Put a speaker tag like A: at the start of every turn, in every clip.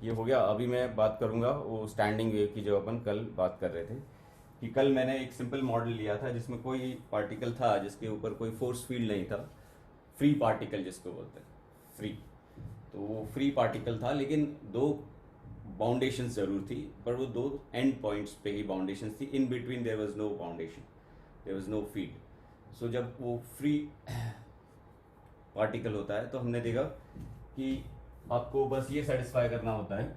A: ये हो गया। अभी मैं बात करूंगा वो स्टैंडिंग वेव की, जो अपन कल बात कर रहे थे। कि कल मैंने एक सिंपल मॉडल लिया था जिसमें कोई पार्टिकल था जिसके ऊपर कोई फोर्स फील्ड नहीं था। फ्री पार्टिकल जिसको बोलते हैं, फ्री। तो वो फ्री पार्टिकल था, लेकिन दो बाउंडेशंस जरूर थी, पर वो दो एंड पॉइंट्स पे ही बाउंडेशंस थी। In between there was no boundation, there was no field. So जब वो फ्री पार्टिकल होता है तो हमने देखा कि आपको बस ये सेटिस्फाई करना होता है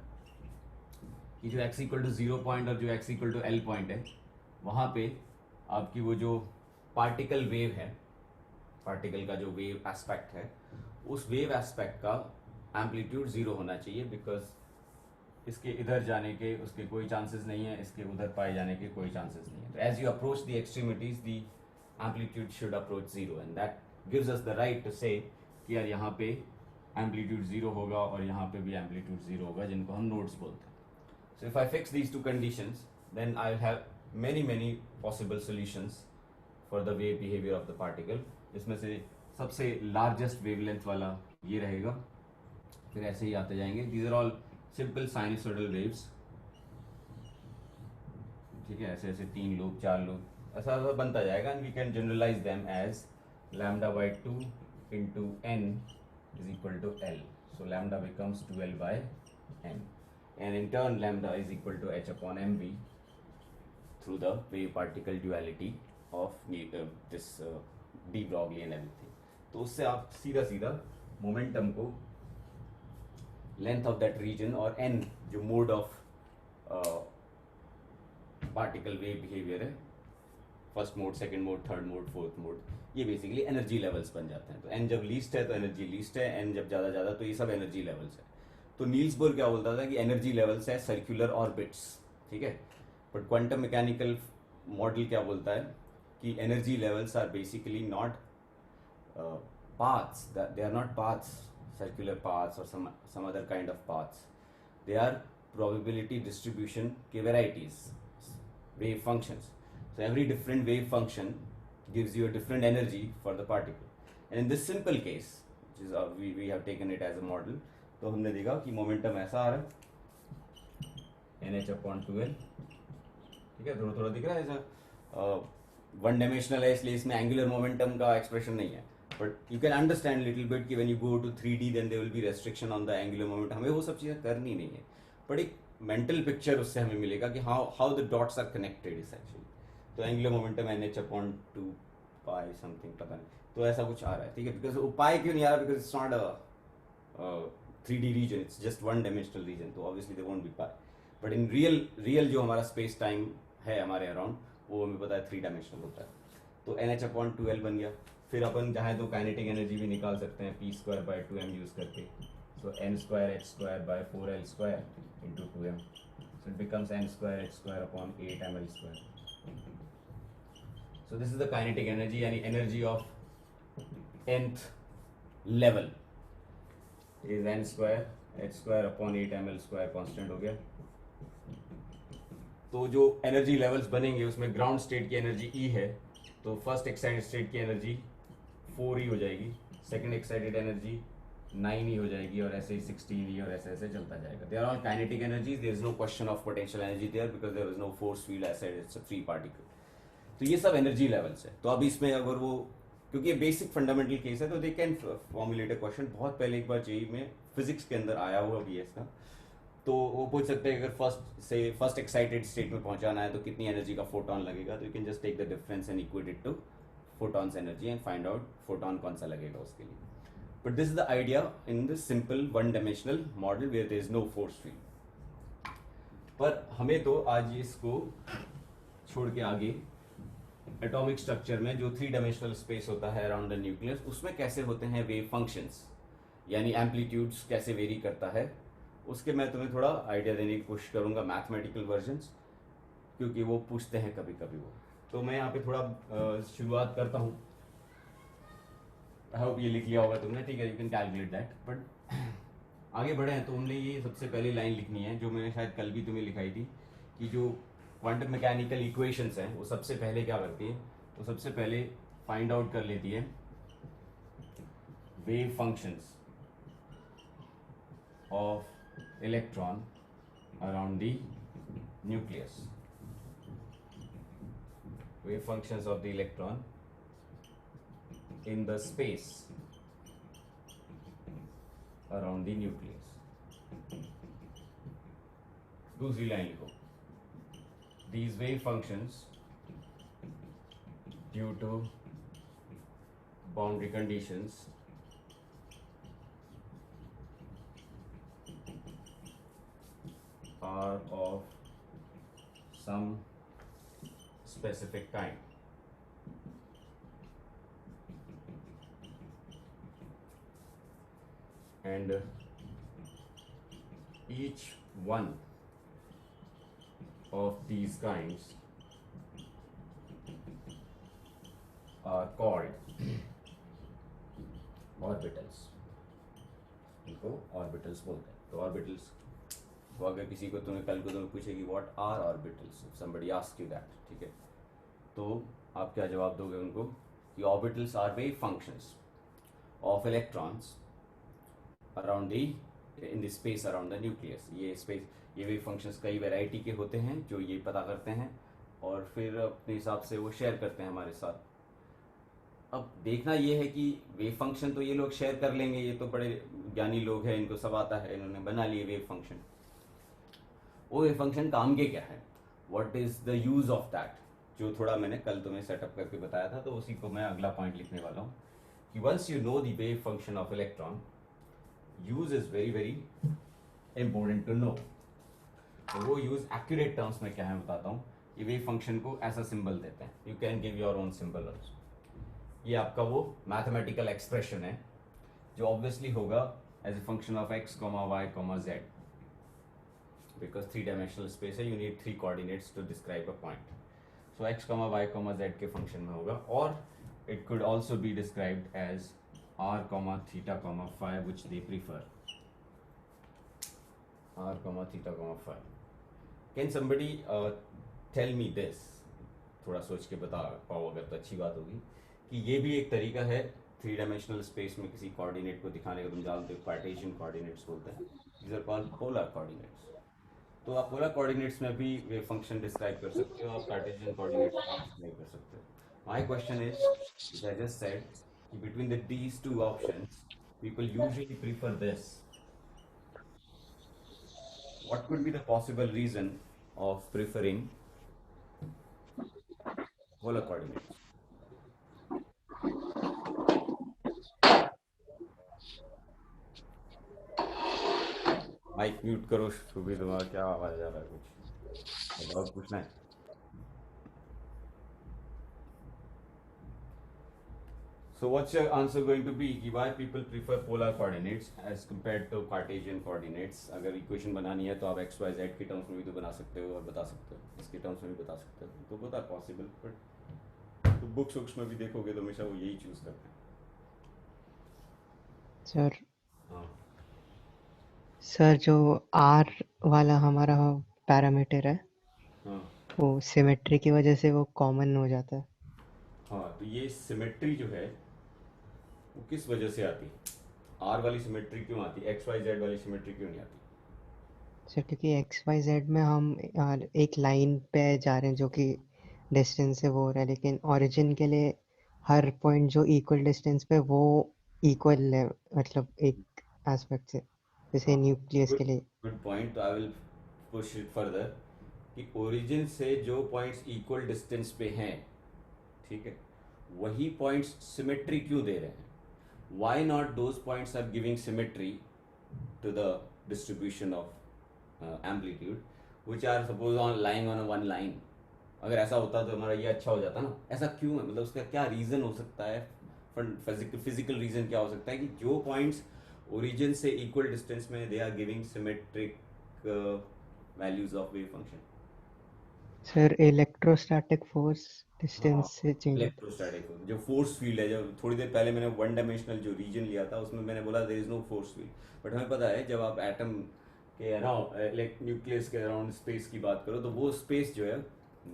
A: कि जो x equal to zero point और जो x equal to l point है, वहाँ पे आपकी वो जो पार्टिकल वेव है, पार्टिकल का जो वेव एस्पेक्ट है, उस वेव एस्पेक्ट का एम्पलीट्यूड जीरो होना चाहिए। बिकॉज इसके इधर जाने के उसके कोई चांसेस नहीं है, इसके उधर पाए जाने के कोई चांसेस नहीं है। तो as you approach the extremities the amplitude should approach zero, and that gives us the right to say कि यार यहाँ पे एम्पलीट्यूड जीरो होगा और यहाँ पे भी एम्पलीट्यूड जीरो होगा, जिनको हम नोड्स बोलते हैं। So if I fix these two conditions, then I'll have many possible solutions for the wave behavior of the particle. इसमें से सबसे लार्जेस्ट वेवलेंथ वाला ये रहेगा, फिर ऐसे ही आते जाएंगे। These are all simple sinusoidal waves, ठीक है। ऐसे ऐसे 3 लूप 4 लूप ऐसा ऐसा बनता जाएगा, and we can generalize them as lambda by 2 into n is equal to L. So lambda becomes 2L by n. And in turn lambda is equal to h upon mv through the wave particle duality of this de Broglie and everything. तो उससे आप सीधा सीधा momentum को length of that region और n जो mode of particle wave behaviour है, first mode, second mode, third mode, fourth mode, ये बेसिकली एनर्जी लेवल्स बन जाते हैं। तो n जब लीस्ट है तो एनर्जी लीस्ट है, n जब ज़्यादा ज़्यादा तो ये सब एनर्जी लेवल्स है। तो नील्स बोर क्या बोलता था कि एनर्जी लेवल्स है सर्कुलर ऑर्बिट्स, ठीक है। बट क्वांटम मैकेनिकल मॉडल क्या बोलता है कि energy levels are basically not paths, that they are not paths, circular paths or some other kind of paths. They are probability distribution के varieties, wave functions. So every different wave function gives you a different energy for the particle. And in this simple case, which is we have taken it as a model, तो हमने देखा कि momentum ऐसा आ रहा है NH upon 2L, ठीक है। थोड़ा थोड़ा दिख रहा है ऐसा, वन डायमेंशनल है इसलिए इसमें एंगुलर मोमेंटम का एक्सप्रेशन नहीं है। But you can understand little bit कि when you go to 3D then there will be restriction on the angular moment. हमें वो सब चीज़ें करनी नहीं है, बट एक मेंटल पिक्चर उससे हमें मिलेगा कि how the dots are connected is actually. तो angular momentum NH upon 2 pi something, पता नहीं, तो ऐसा कुछ आ रहा है, ठीक है। बिकॉज वो पाई क्यों नहीं आ रहा? Because it's not a 3D region, it's just one dimensional region, तो obviously they won't be pi. But in real जो हमारा स्पेस टाइम है हमारे अराउंड, वो हमें पता है 3 डायमेंशनल होता है। तो NH अपॉन 2L बन गया। फिर अपन चाहे तो काइनेटिक एनर्जी भी निकाल सकते हैं p square by 2m use करके। So n square h square by 4l square into 2m, so it becomes n square h square upon 8ml square. So this is the kinetic energy, यानी energy of nth level is n square h square upon 8ml square, constant हो गया। तो जो energy levels बनेंगे उसमें ground state की energy E है, तो फर्स्ट एक्साइटेड स्टेट की एनर्जी 4E हो जाएगी, सेकंड एक्साइटेड एनर्जी 9E हो जाएगी, और ऐसे ही 16E, और ऐसे ऐसे चलता जाएगा। They are all kinetic energies, there is no question of potential energy there because there is no force field as such, it's a free particle. तो ये सब एनर्जी लेवल्स है। तो अब इसमें अगर वो, क्योंकि ये बेसिक फंडामेंटल केस है, तो they can formulate a question. बहुत पहले एक बार जेई में फिजिक्स के अंदर आया हुआ भी है इसका, तो वो पूछ सकते हैं अगर फर्स्ट एक्साइटेड स्टेट में पहुंचाना है तो कितनी एनर्जी का फोटोन लगेगा। तो you can just take the difference and equate it to photon's energy and find out photon कौन सा लगेगा उसके लिए। But this is the idea in this simple one dimensional model where there is no force field. पर हमें तो आज इसको छोड़ के आगे एटॉमिक स्ट्रक्चर में जो 3 डायमेंशनल स्पेस होता है अराउंड द न्यूक्लियस, उसमें कैसे होते हैं वेव फंक्शंस, यानी एम्पलीट्यूड्स कैसे वेरी करता है, उसके मैं तुम्हें थोड़ा आइडिया देने की कोशिश करूंगा, मैथमेटिकल वर्जन्स, क्योंकि वो पूछते हैं कभी कभी वो। तो मैं यहाँ पे थोड़ा शुरुआत करता हूँ। आई होप ये लिख लिया होगा तुमने, ठीक है, you can calculate that. But आगे बढ़े हैं तो हमने ये सबसे पहले लाइन लिखनी है जो मैंने शायद कल भी तुम्हें लिखाई थी, कि जो क्वांटम मैकेनिकल इक्वेशंस हैं वो सबसे पहले क्या करती है, वो सबसे पहले फाइंड आउट कर लेती है wave functions of electron around the nucleus. Wave functions of the electron in the space around the nucleus. दूसरी लाइन लिखो. These wave functions due to boundary conditions are of some specific kind. And each one of these kinds are called orbitals. इनको orbitals बोलते हैं. तो orbitals वो अगर किसी को तुम्हें कल को तुम्हें पूछेगी what are orbitals, somebody ask you that, ठीक है, तो आप क्या जवाब दोगे उनको कि orbitals are wave functions of electrons around the in the space around the nucleus. ये स्पेस, ये वेव फंक्शंस कई वैरायटी के होते हैं जो ये पता करते हैं और फिर अपने हिसाब से वो शेयर करते हैं हमारे साथ. अब देखना ये है कि वेव फंक्शन तो ये लोग शेयर कर लेंगे, ये तो बड़े ज्ञानी लोग हैं, इनको सब आता है, इन्होंने बना लिए वेव फंक्शन. वो वेव फंक्शन काम के क्या है, what is the use of that, जो थोड़ा मैंने कल तुम्हें सेटअप करके बताया था, तो उसी को मैं अगला पॉइंट लिखने वाला हूँ कि once you know the wave function of electron, use is very very important to know. वो यूज एक्यूरेट टर्म्स में क्या है बताता हूँ. ये वेव फंक्शन को ऐसा सिंबल देते हैं, you can give your own symbol also. ये आपका वो मैथमेटिकल एक्सप्रेशन है जो ऑब्वियसली होगा as a function of x, y, z. Because three-dimensional space है, you need three coordinates to describe a point. So x, y, z के function में होगा, और it could also be described as r, theta, phi, which they prefer. r, theta, phi. Can somebody tell me this? थोड़ा सोच के बता पाओ अगर तो अच्छी बात होगी कि ये भी एक तरीका है थ्री डायमेंशनल स्पेस में किसी कोऑर्डिनेट को दिखाने का. तुम जानते हो कार्टेशियन कोऑर्डिनेट्स बोलते हैं, these are called polar coordinates. तो आप पोलर कोऑर्डिनेट्स में भी वेव फंक्शन डिस्क्राइब कर सकते हो, आप कार्टेशियन कोऑर्डिनेट्स में डिस्क्राइब कर सकते हो. My question is, I just said कि between the these two options people usually prefer this. What could be the possible reason of preferring polar coordinates? Mic mute करो सुबह, तुम्हारा क्या आवाज आ रहा है, कुछ बहुत पूछना है. So what's your answer going to be कि why people prefer polar coordinates as compared to Cartesian coordinates? अगर इक्वेशन बनानी है तो आप x, y, z के टर्म्स में भी तो बना सकते हो और बता सकते हो, इसके टर्म्स में भी बता सकते हो, तो बहुत पॉसिबल. बट तो बुक्स में भी देखोगे तो हमेशा वो यही चूज करते हैं.
B: सर
A: हाँ
B: सर जो आर वाला हमारा पैरामीटर है
A: हाँ
B: वो सिमेट्री की वजह से वो कॉमन हो जाता है.
A: हाँ. तो ये सिमेट्री जो है वो किस वजह से आती है? आर वाली सिमेट्री क्यों आती है, एक्स वाई जेड वाली सिमेट्री क्यों नहीं आती?
B: सर क्योंकि एक्स वाई जेड में हम एक लाइन पे जा रहे हैं जो कि डिस्टेंस से वो हो रहा है, लेकिन ओरिजिन के लिए हर पॉइंट जो इक्वल डिस्टेंस पे वो इक्वल है, मतलब एक एस्पेक्ट से, जैसे
A: हाँ,
B: न्यूक्लियस
A: गुड
B: के लिए.
A: Good point. तो I will push it further कि ओरिजिन से जो पॉइंट्स इक्वल डिस्टेंस पे हैं, ठीक है, वही पॉइंट्स सिमेट्री क्यों दे रहे हैं? Why not those points are giving symmetry to the distribution of amplitude which are suppose on lying on one line? अगर ऐसा होता तो हमारा ये अच्छा हो जाता ना. ऐसा क्यों है, मतलब उसका क्या रीज़न हो सकता है, फिजिकल रीज़न क्या हो सकता है कि जो पॉइंट्स ओरिजिन से इक्वल डिस्टेंस में they are giving symmetric values of wave function?
B: Sir electrostatic force
A: हाँ,
B: डिस्टेंस से चेंज होता
A: इलेक्ट्रोस्टैटिक जो फोर्स फील्ड है, जो थोड़ी देर पहले मैंने वन डायमेंशनल जो रीजन लिया था उसमें मैंने बोला there is no force field, but हमें पता है जब आप एटम के अराउंड न्यूक्लियस के अराउंड स्पेस की बात करो तो वो स्पेस जो है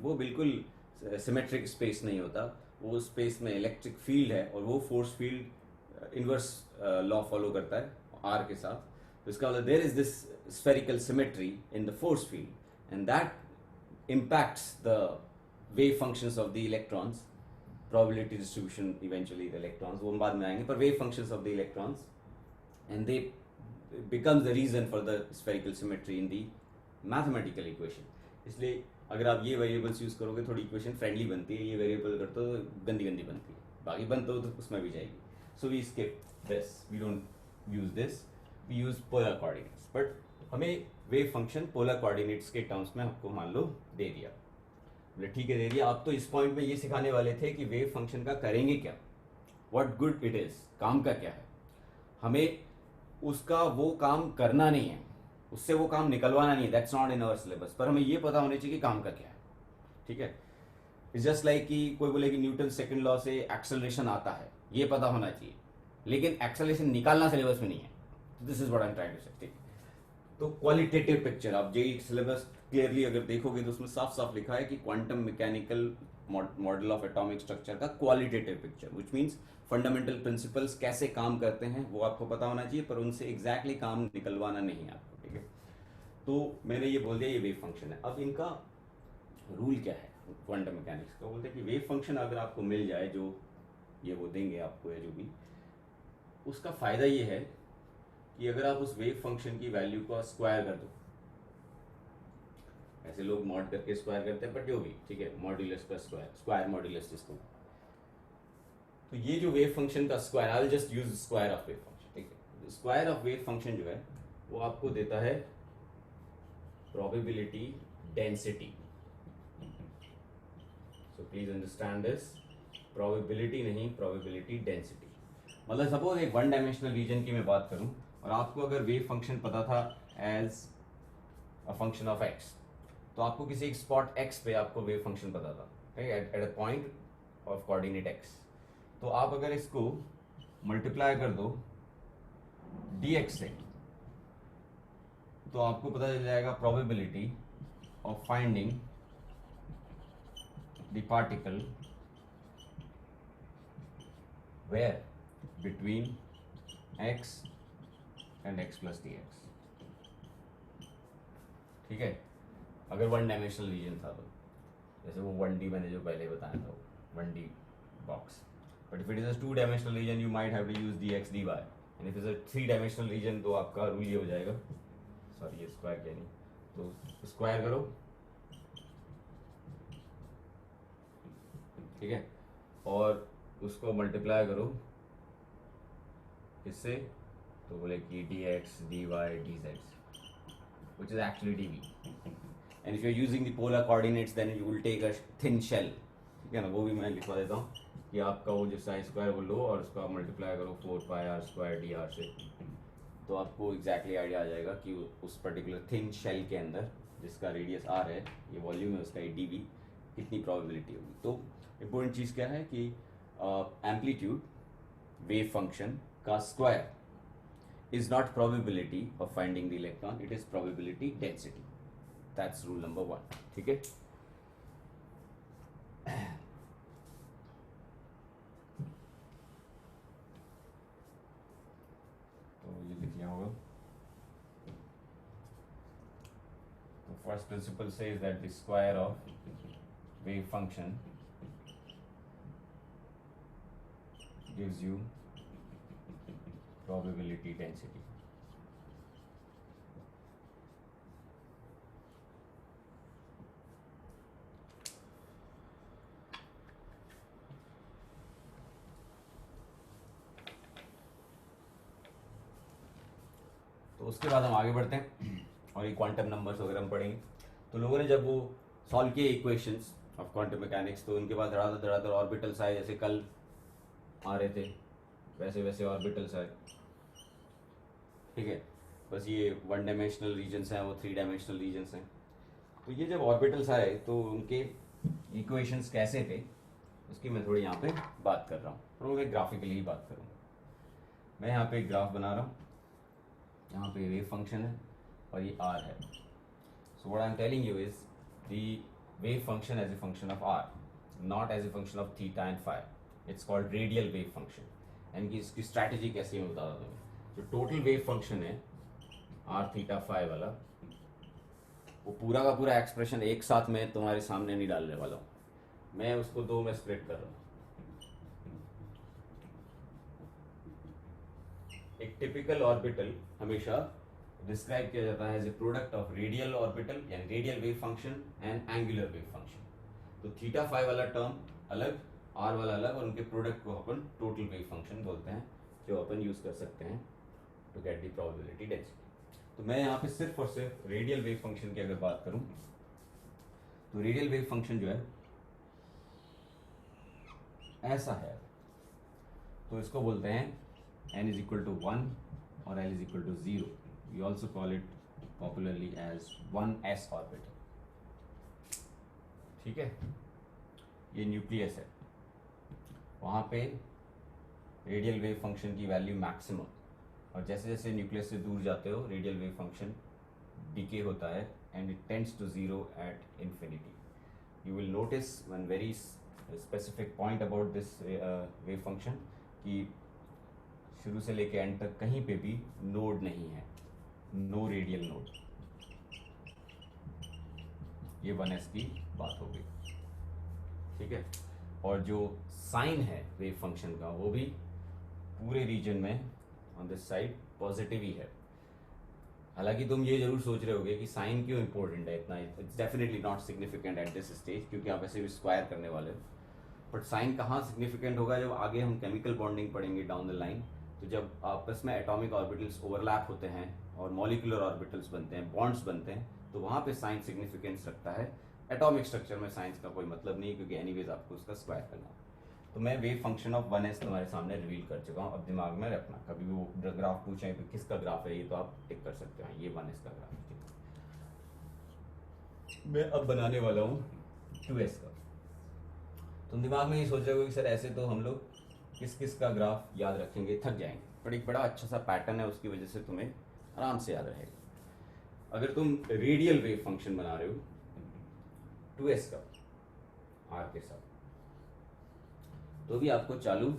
A: वो बिल्कुल सिमेट्रिक स्पेस नहीं होता. वो स्पेस में इलेक्ट्रिक फील्ड है और वो force field inverse law follow करता है आर के साथ. तो इसका मतलब there is this spherical symmetry in the force field and that impacts the wave functions of the electrons, probability distribution eventually the electrons, वो हम बाद में आएंगे, पर wave functions of the electrons, and they becomes the reason for the spherical symmetry in the mathematical equation. इसलिए अगर आप ये वेरिएबल्स यूज करोगे थोड़ी इक्वेशन फ्रेंडली बनती है, ये वेरिएबल करते हो तो गंदी गंदी बनती है, बाकी बनते हो तो उसमें भी जाएगी. So we skip this, we don't use this, we use polar coordinates. But हमें वेव फंक्शन पोलर कोऑर्डिनेट्स के टर्म्स में आपको मान लो दे दिया, बोले ठीक है दे दिया. आप तो इस पॉइंट में ये सिखाने वाले थे कि वेव फंक्शन का करेंगे क्या, व्हाट गुड इट इज, काम का क्या है. हमें उसका वो काम करना नहीं है, उससे वो काम निकलवाना नहीं है, that's not in our syllabus. पर हमें ये पता होना चाहिए कि काम का क्या है. ठीक है, इट्स जस्ट लाइक कि कोई बोले कि न्यूटन सेकंड लॉ से एक्सेलरेशन आता है, ये पता होना चाहिए, लेकिन एक्सेलरेशन निकालना सिलेबस में नहीं है. This is what I am trying to say. ठीक है, तो क्वालिटेटिव पिक्चर आप जेई सिलेबस क्लियरली अगर देखोगे तो उसमें साफ साफ लिखा है कि quantum mechanical model of atomic structure का qualitative picture, which means fundamental principles कैसे काम करते हैं वो आपको पता होना चाहिए, पर उनसे एग्जैक्टली काम निकलवाना नहीं है आपको. ठीक है, तो मैंने ये बोल दिया ये वेव फंक्शन है. अब इनका रूल क्या है क्वांटम मैकेनिक्स का, बोलते हैं कि वेव फंक्शन अगर आपको मिल जाए, जो ये वो देंगे आपको या जो भी, उसका फायदा ये है कि अगर आप उस वेव फंक्शन की वैल्यू को स्क्वायर कर दो, ऐसे लोग मॉड करके स्क्वायर करते हैं, बट जो भी ठीक है, मॉड्यूलस का स्क्वायर, स्क्वायर मॉड्यूलस जिसको, तो ये जो वेव फंक्शन का square, I will just use square of wave function. ठीक है, स्क्वायर ऑफ वेव फंक्शन जो है वो आपको देता है probability density. So please understand this, probability नहीं, प्रोबेबिलिटी डेंसिटी. मतलब सपोज एक वन डायमेंशनल रीजन की मैं बात करूं और आपको अगर वेव फंक्शन पता था as a function of x, तो आपको किसी एक स्पॉट एक्स पे आपको वेव फंक्शन पता था, at a point of coordinate x. तो आप अगर इसको मल्टीप्लाई कर दो dx से, तो आपको पता चल जाएगा probability of finding the particle where between x and x plus dx. ठीक है, अगर वन डायमेंशनल रीजन था तो, जैसे वो 1D मैंने जो पहले बताया था, 1D box. But if it is a 2 dimensional region you might have to use dx dy, and if it is a 3 dimensional region तो आपका रूल ये हो जाएगा, सॉरी ये स्क्वायर क्या नहीं, तो स्क्वायर करो. ठीक है, और उसको मल्टीप्लाई करो इससे, तो बोले कि dx dy dz, which is actually dv. And if you're using the polar coordinates then you will take a thin shell. ठीक है ना, वो भी मैं लिखवा देता हूँ कि आपका वो जो साइन स्क्वायर वो लो और उसका मल्टीप्लाई करो 4πr² dr से, तो आपको एग्जैक्टली आइडिया आ जाएगा कि उस पर्टिकुलर थिन शेल के अंदर जिसका रेडियस r है, ये वॉल्यूम है उसका, dv, कितनी प्रोबेबिलिटी होगी. तो इम्पोर्टेंट चीज़ क्या है कि एम्पलीट्यूड वेव फंक्शन का square is not probability of finding the electron, it is probability density. That's rule number 1. ठीक है, तो ये लिख लिया होगा. तो first principle says that the square of wave function gives you probability density. तो उसके बाद हम आगे बढ़ते हैं और ये क्वांटम नंबर्स वगैरह हम पढ़ेंगे. तो लोगों ने जब वो सॉल्व किए इक्वेशंस ऑफ क्वांटम मैकेनिक्स, तो उनके बाद धड़ाधड़ ऑर्बिटल्स आए, जैसे कल आ रहे थे वैसे वैसे ऑर्बिटल्स आए. ठीक है, बस ये 1 डायमेंशनल रीजन्स हैं, वो 3 डायमेंशनल रीजन्स हैं. तो ये जब ऑर्बिटल्स आए तो उनके इक्वेशंस कैसे थे उसकी मैं थोड़ी यहाँ पे बात कर रहा हूँ, और मैं ग्राफिकली ही बात करूँगा. मैं यहाँ पे एक ग्राफ बना रहा हूँ, यहाँ पे वेव फंक्शन है और ये r है. So what I am telling you is the wave function as a function of r, not as a function of theta and phi. It's called radial wave function. And इसकी strategy कैसी है मैं बता रहा हूँ. जो total wave function है r theta phi वाला, वो पूरा का पूरा एक्सप्रेशन एक साथ मैं तुम्हारे सामने नहीं डालने वाला हूँ, मैं उसको दो में स्प्लिट कर रहा हूँ। एक टिपिकल ऑर्बिटल हमेशा डिस्क्राइब किया जाता है as a product of radial orbital यानी radial wave function and angular wave function. तो थीटा फाइव वाला टर्म अलग, आर वाला अलग, और उनके प्रोडक्ट को अपन टोटल वेव फंक्शन बोलते हैं, जो अपन यूज कर सकते हैं to get the probability density. तो मैं यहाँ पे सिर्फ और सिर्फ रेडियल वेव फंक्शन की अगर बात करूँ तो रेडियल वेव फंक्शन जो है ऐसा है, तो इसको बोलते हैं n is equal to 1 और l is equal to 0. We also call it popularly as 1s orbital. ठीक है, ये न्यूक्लियस है, वहाँ पे रेडियल वेव फंक्शन की वैल्यू मैक्सिमम, और जैसे जैसे न्यूक्लियस से दूर जाते हो रेडियल वेव फंक्शन डिके होता है and it tends to zero at infinity. You will notice one very specific point about this wave function कि शुरू से लेके एंड तक कहीं पे भी नोड नहीं है, नो रेडियल नोड. ये 1s की बात हो गई, ठीक है. और जो साइन है वेव फंक्शन का वो भी पूरे रीजन में ऑन दिस साइड पॉजिटिव ही है. हालांकि तुम ये जरूर सोच रहे होगे कि साइन क्यों इंपॉर्टेंट है इतना. It's definitely not significant at this stage, क्योंकि आप ऐसे भी स्क्वायर करने वाले हो. बट साइन कहाँ सिग्निफिकेंट होगा, जब आगे हम केमिकल बॉन्डिंग पढ़ेंगे डाउन द लाइन. तो जब आपस में एटॉमिक ऑर्बिटल्स ओवरलैप होते हैं और मॉलिक्यूलर ऑर्बिटल्स बनते हैं, बॉन्ड्स बनते हैं, तो वहाँ पे साइन सिग्निफिकेंस रखता है. एटॉमिक स्ट्रक्चर में साइंस का कोई मतलब नहीं, क्योंकि एनीवेज आपको उसका स्क्वायर करना है. तो मैं वेव फंक्शन ऑफ 1s तुम्हारे सामने रिवील कर चुका हूँ. अब दिमाग में रखना, कभी वो ग्राफ पूछे कि किसका ग्राफ है, ये तो आप टिक कर सकते हो, ये 1s का ग्राफ है. मैं अब बनाने वाला हूँ 2s का. तुम दिमाग में ये सोच रहे हो कि सर ऐसे तो हम लोग किस किस का ग्राफ याद रखेंगे, थक जाएंगे. बट एक बड़ा अच्छा सा पैटर्न है, उसकी वजह से तुम्हें आराम से याद रहेगा. अगर तुम रेडियल वेव फंक्शन बना रहे हो 2s का आर के साथ, तो भी आपको चालू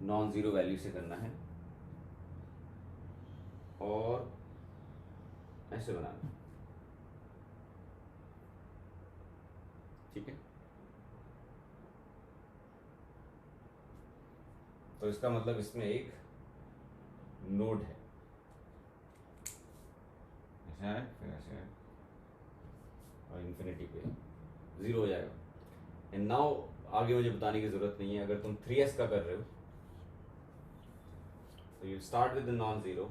A: नॉन जीरो वैल्यू से करना है और ऐसे बनाना है, ठीक है. तो इसका मतलब इसमें एक नोड है, ऐसा है, फिर ऐसे है, और इन्फिनिटी पे जीरो हो जाएगा. एंड नाउ आगे मुझे बताने की जरूरत नहीं है. अगर तुम 3s का कर रहे हो तो you start with non zero,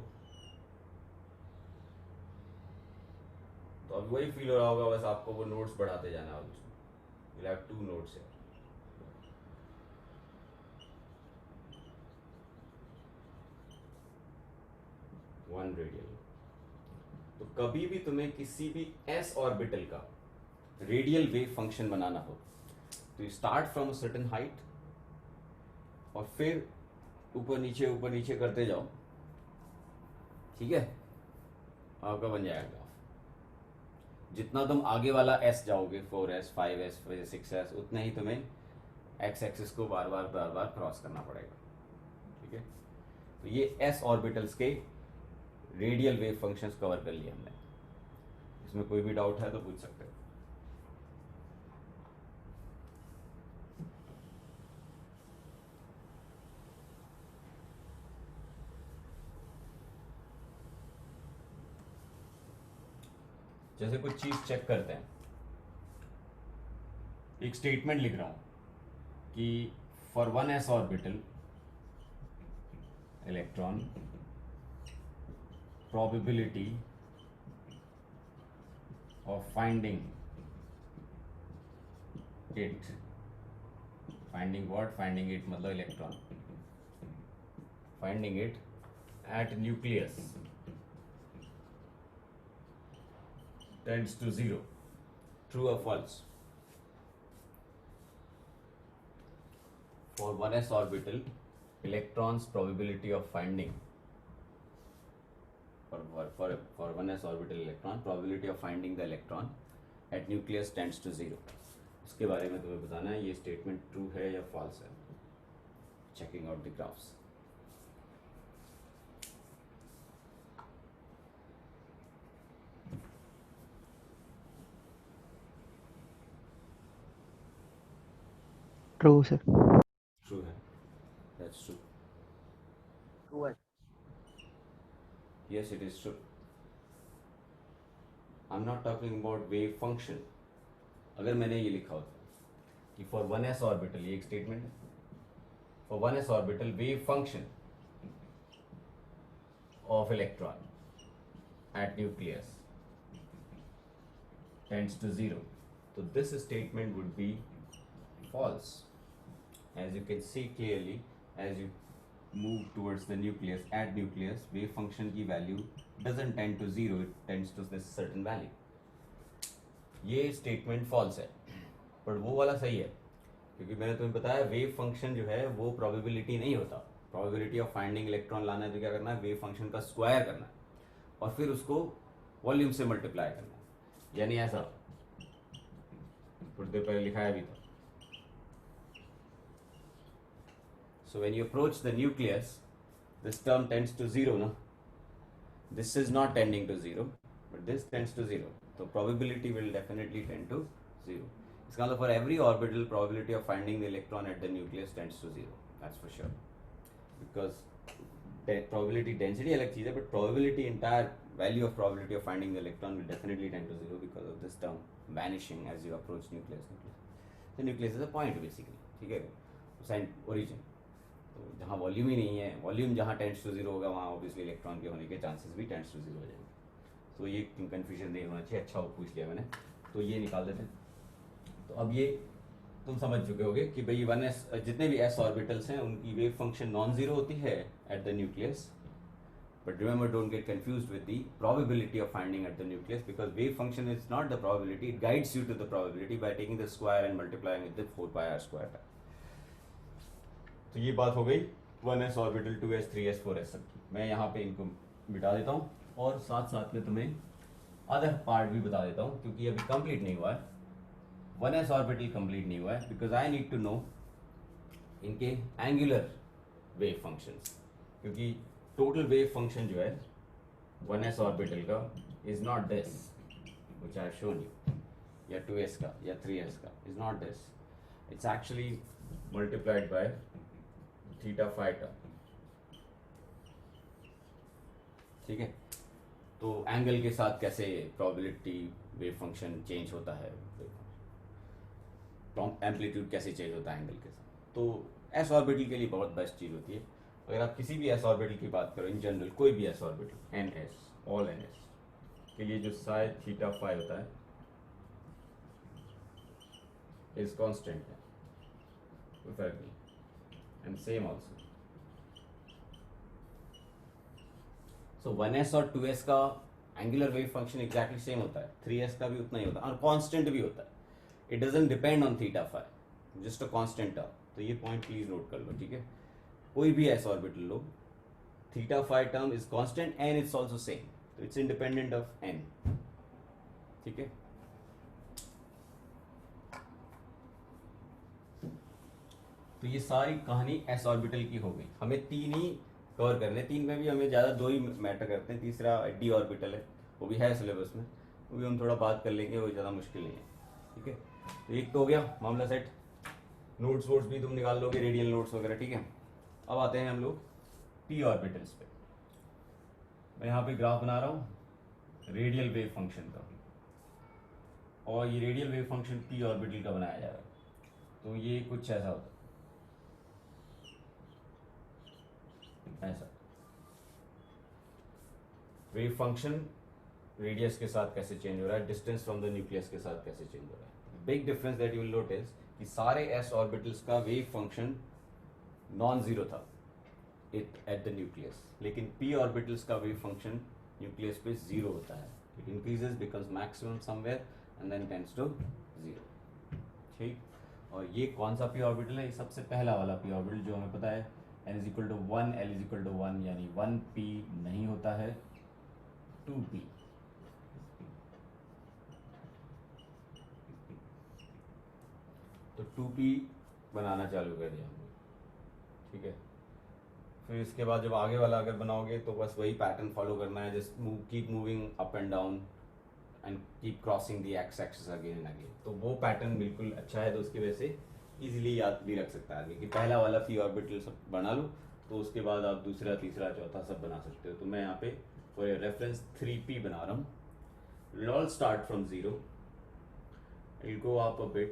A: तो अब वही फील हो रहा होगा, बस आपको वो नोड्स बढ़ाते जाना है. you'll have 2 nodes here. One radial. तो कभी भी तुम्हें किसी भी s ऑर्बिटल का रेडियल वेव फंक्शन बनाना हो तो you start from a certain height और फिर ऊपर नीचे करते जाओ, ठीक है. आपका बन जाएगा ग्राफ. जितना तुम आगे वाला s जाओगे, 4s 5s 6s, उतना ही तुम्हें x एक्सिस को बार बार क्रॉस करना पड़ेगा, ठीक है. तो ये s ऑर्बिटल्स के रेडियल वेव फंक्शंस कवर कर लिए हमने. इसमें कोई भी डाउट है तो पूछ सकते हो. जैसे कुछ चीज चेक करते हैं, एक स्टेटमेंट लिख रहा हूं कि for 1s orbital electron probability of finding it, finding it मतलब electron, finding it at nucleus tends to 0. True or false? For 1s orbital, electron's probability of finding for 1s orbital electron, probability of finding the electron at nucleus tends to 0. इसके बारे में तुम्हें बताना है ये statement true है या false है. Checking out the graphs.
B: True sir.
A: True है, दैट्स ट्रू,
C: ट्रू है।
A: yes it is true. I'm not talking about wave function. अगर मैंने ये लिखा होता कि फॉर 1s ऑर्बिटल, ये एक स्टेटमेंट है, for 1s orbital wave function of electron at nucleus tends to 0, so this statement would be false. As you can see clearly, as you move towards the nucleus, at nucleus wave function की value doesn't tend to 0, it tends to this certain value. ये statement false है, but वो वाला सही है, क्योंकि मैंने तुम्हें बताया वेव फंक्शन जो है वो प्रोबेबिलिटी नहीं होता. प्रोबेबिलिटी ऑफ फाइंडिंग इलेक्ट्रॉन लाना है तो क्या करना है, वेव फंक्शन का स्क्वायर करना है और फिर उसको वॉल्यूम से मल्टीप्लाई करना है, यानी ऐसा थोड़ी देर पहले लिखा है अभी तो. So when you approach the nucleus, this term tends to 0, no? This is not tending to 0, but this tends to 0. So probability will definitely tend to 0. इसका मतलब for every orbital, probability of finding the electron at the nucleus tends to 0. That's for sure. Because probability density अलग चीज़ है, but probability, entire value of probability of finding the electron will definitely tend to 0 because of this term vanishing as you approach nucleus. So nucleus is a point basically, ठीक है? Sign origin. तो जहाँ volume ही नहीं है, volume जहाँ tends to 0 होगा वहाँ obviously electron के होने के चांसेस भी टेंड्स टू 0 हो जाएंगे. तो ये कन्फ्यूजन नहीं होना चाहिए. अच्छा वो पूछ लिया मैंने, तो ये निकाल देते हैं. तो अब ये तुम समझ चुके होगे कि भाई 1s जितने भी s ऑर्बिटल्स हैं उनकी वेव फंक्शन नॉन जीरो होती है eight the nucleus. But remember, don't get confused with the probability of finding at the nucleus, because wave function is not the probability, it guides you to the probability by taking the square and multiplying with the 4 pi r square. तो ये बात हो गई 1s orbital, 2s, 3s, 4s की. मैं यहाँ पे इनको मिटा देता हूँ और साथ साथ में तुम्हें अदर पार्ट भी बता देता हूँ, क्योंकि अभी कंप्लीट नहीं हुआ है. 1s ऑर्बिटल कंप्लीट नहीं हुआ है because I need to know इनके एंगुलर वेव फंक्शंस, क्योंकि टोटल वेव फंक्शन जो है 1s ऑर्बिटल का is not this which I have shown you, या 2s का या 3s का is not this. It's actually multiplied by theta phi term. ठीक है, तो एंगल के साथ कैसे प्रोबेबिलिटी वेव फंक्शन चेंज होता है, एम्पलीट्यूड कैसे चेंज होता है एंगल के साथ. तो एस ऑर्बिटल के लिए बहुत बेस्ट चीज़ होती है. अगर आप किसी भी एस ऑर्बिटल की बात करो, इन जनरल कोई भी s orbital, n s, all n s के लिए जो साई थीटा फाई होता है इज कांस्टेंट है, कोई फर्क नहीं. And same also. So 1s और 2s का angular wave function exactly same होता है, 3s का भी उतना ही होता है और कांस्टेंट भी होता है. It doesn't depend on theta phi, just a constant term. तो ये पॉइंट प्लीज नोट कर लो, ठीक है. कोई भी एस ऑर्बिटल लो, theta phi term is constant and it's also same, तो इट्स इंडिपेंडेंट ऑफ एन. ठीक है. तो ये सारी कहानी एस ऑर्बिटल की हो गई. हमें 3 ही कवर करने, 3 में भी हमें ज़्यादा 2 ही मैटर करते हैं. तीसरा डी ऑर्बिटल है, वो भी है सिलेबस में, वो भी हम थोड़ा बात कर लेंगे, वो ज़्यादा मुश्किल नहीं है. ठीक है, तो एक तो हो गया मामला सेट. नोट्स वोट्स भी तुम निकाल लोगे, रेडियल नोट्स वगैरह. ठीक है, अब आते हैं हम लोग पी ऑर्बिटल्स पे. मैं यहाँ पे ग्राफ बना रहा हूँ रेडियल वेव फंक्शन का, और ये radial wave function P orbital का बनाया जा रहा है. तो ये कुछ ऐसा होता है, ऐसा वेव फंक्शन रेडियस के साथ कैसे चेंज हो रहा है, डिस्टेंस फ्रॉम द न्यूक्लियस के साथ कैसे चेंज हो रहा है. Big difference that you will notice कि सारे एस ऑर्बिटल्स का वेव फंक्शन नॉन जीरो था एट द न्यूक्लियस, लेकिन पी ऑर्बिटल्स का वेव फंक्शन न्यूक्लियस पे जीरो होता है. It increases becomes maximum somewhere and then tends to zero. ठीक, और ये कौन सा पी ऑर्बिटल है, ये सबसे पहला वाला पी ऑर्बिटल जो हमें पता है n is equal to 1, l is equal to 1, यानी 1p नहीं होता है, 2p. तो 2p बनाना चालू कर दिया हमने. ठीक है, फिर इसके बाद जब आगे वाला अगर बनाओगे तो बस वही पैटर्न फॉलो करना है. Just keep moving up and down and keep crossing the x axis again and again. तो वो पैटर्न बिल्कुल अच्छा है, तो उसकी वजह से इजीली याद भी रख सकता है आदमी कि पहला वाला पी ऑर्बिटल सब बना लो, तो उसके बाद आप दूसरा तीसरा चौथा सब बना सकते हो। तो मैं यहाँ पे फॉर रेफरेंस 3p बना रहा हूँ। We'll all start from 0. It'll go up a bit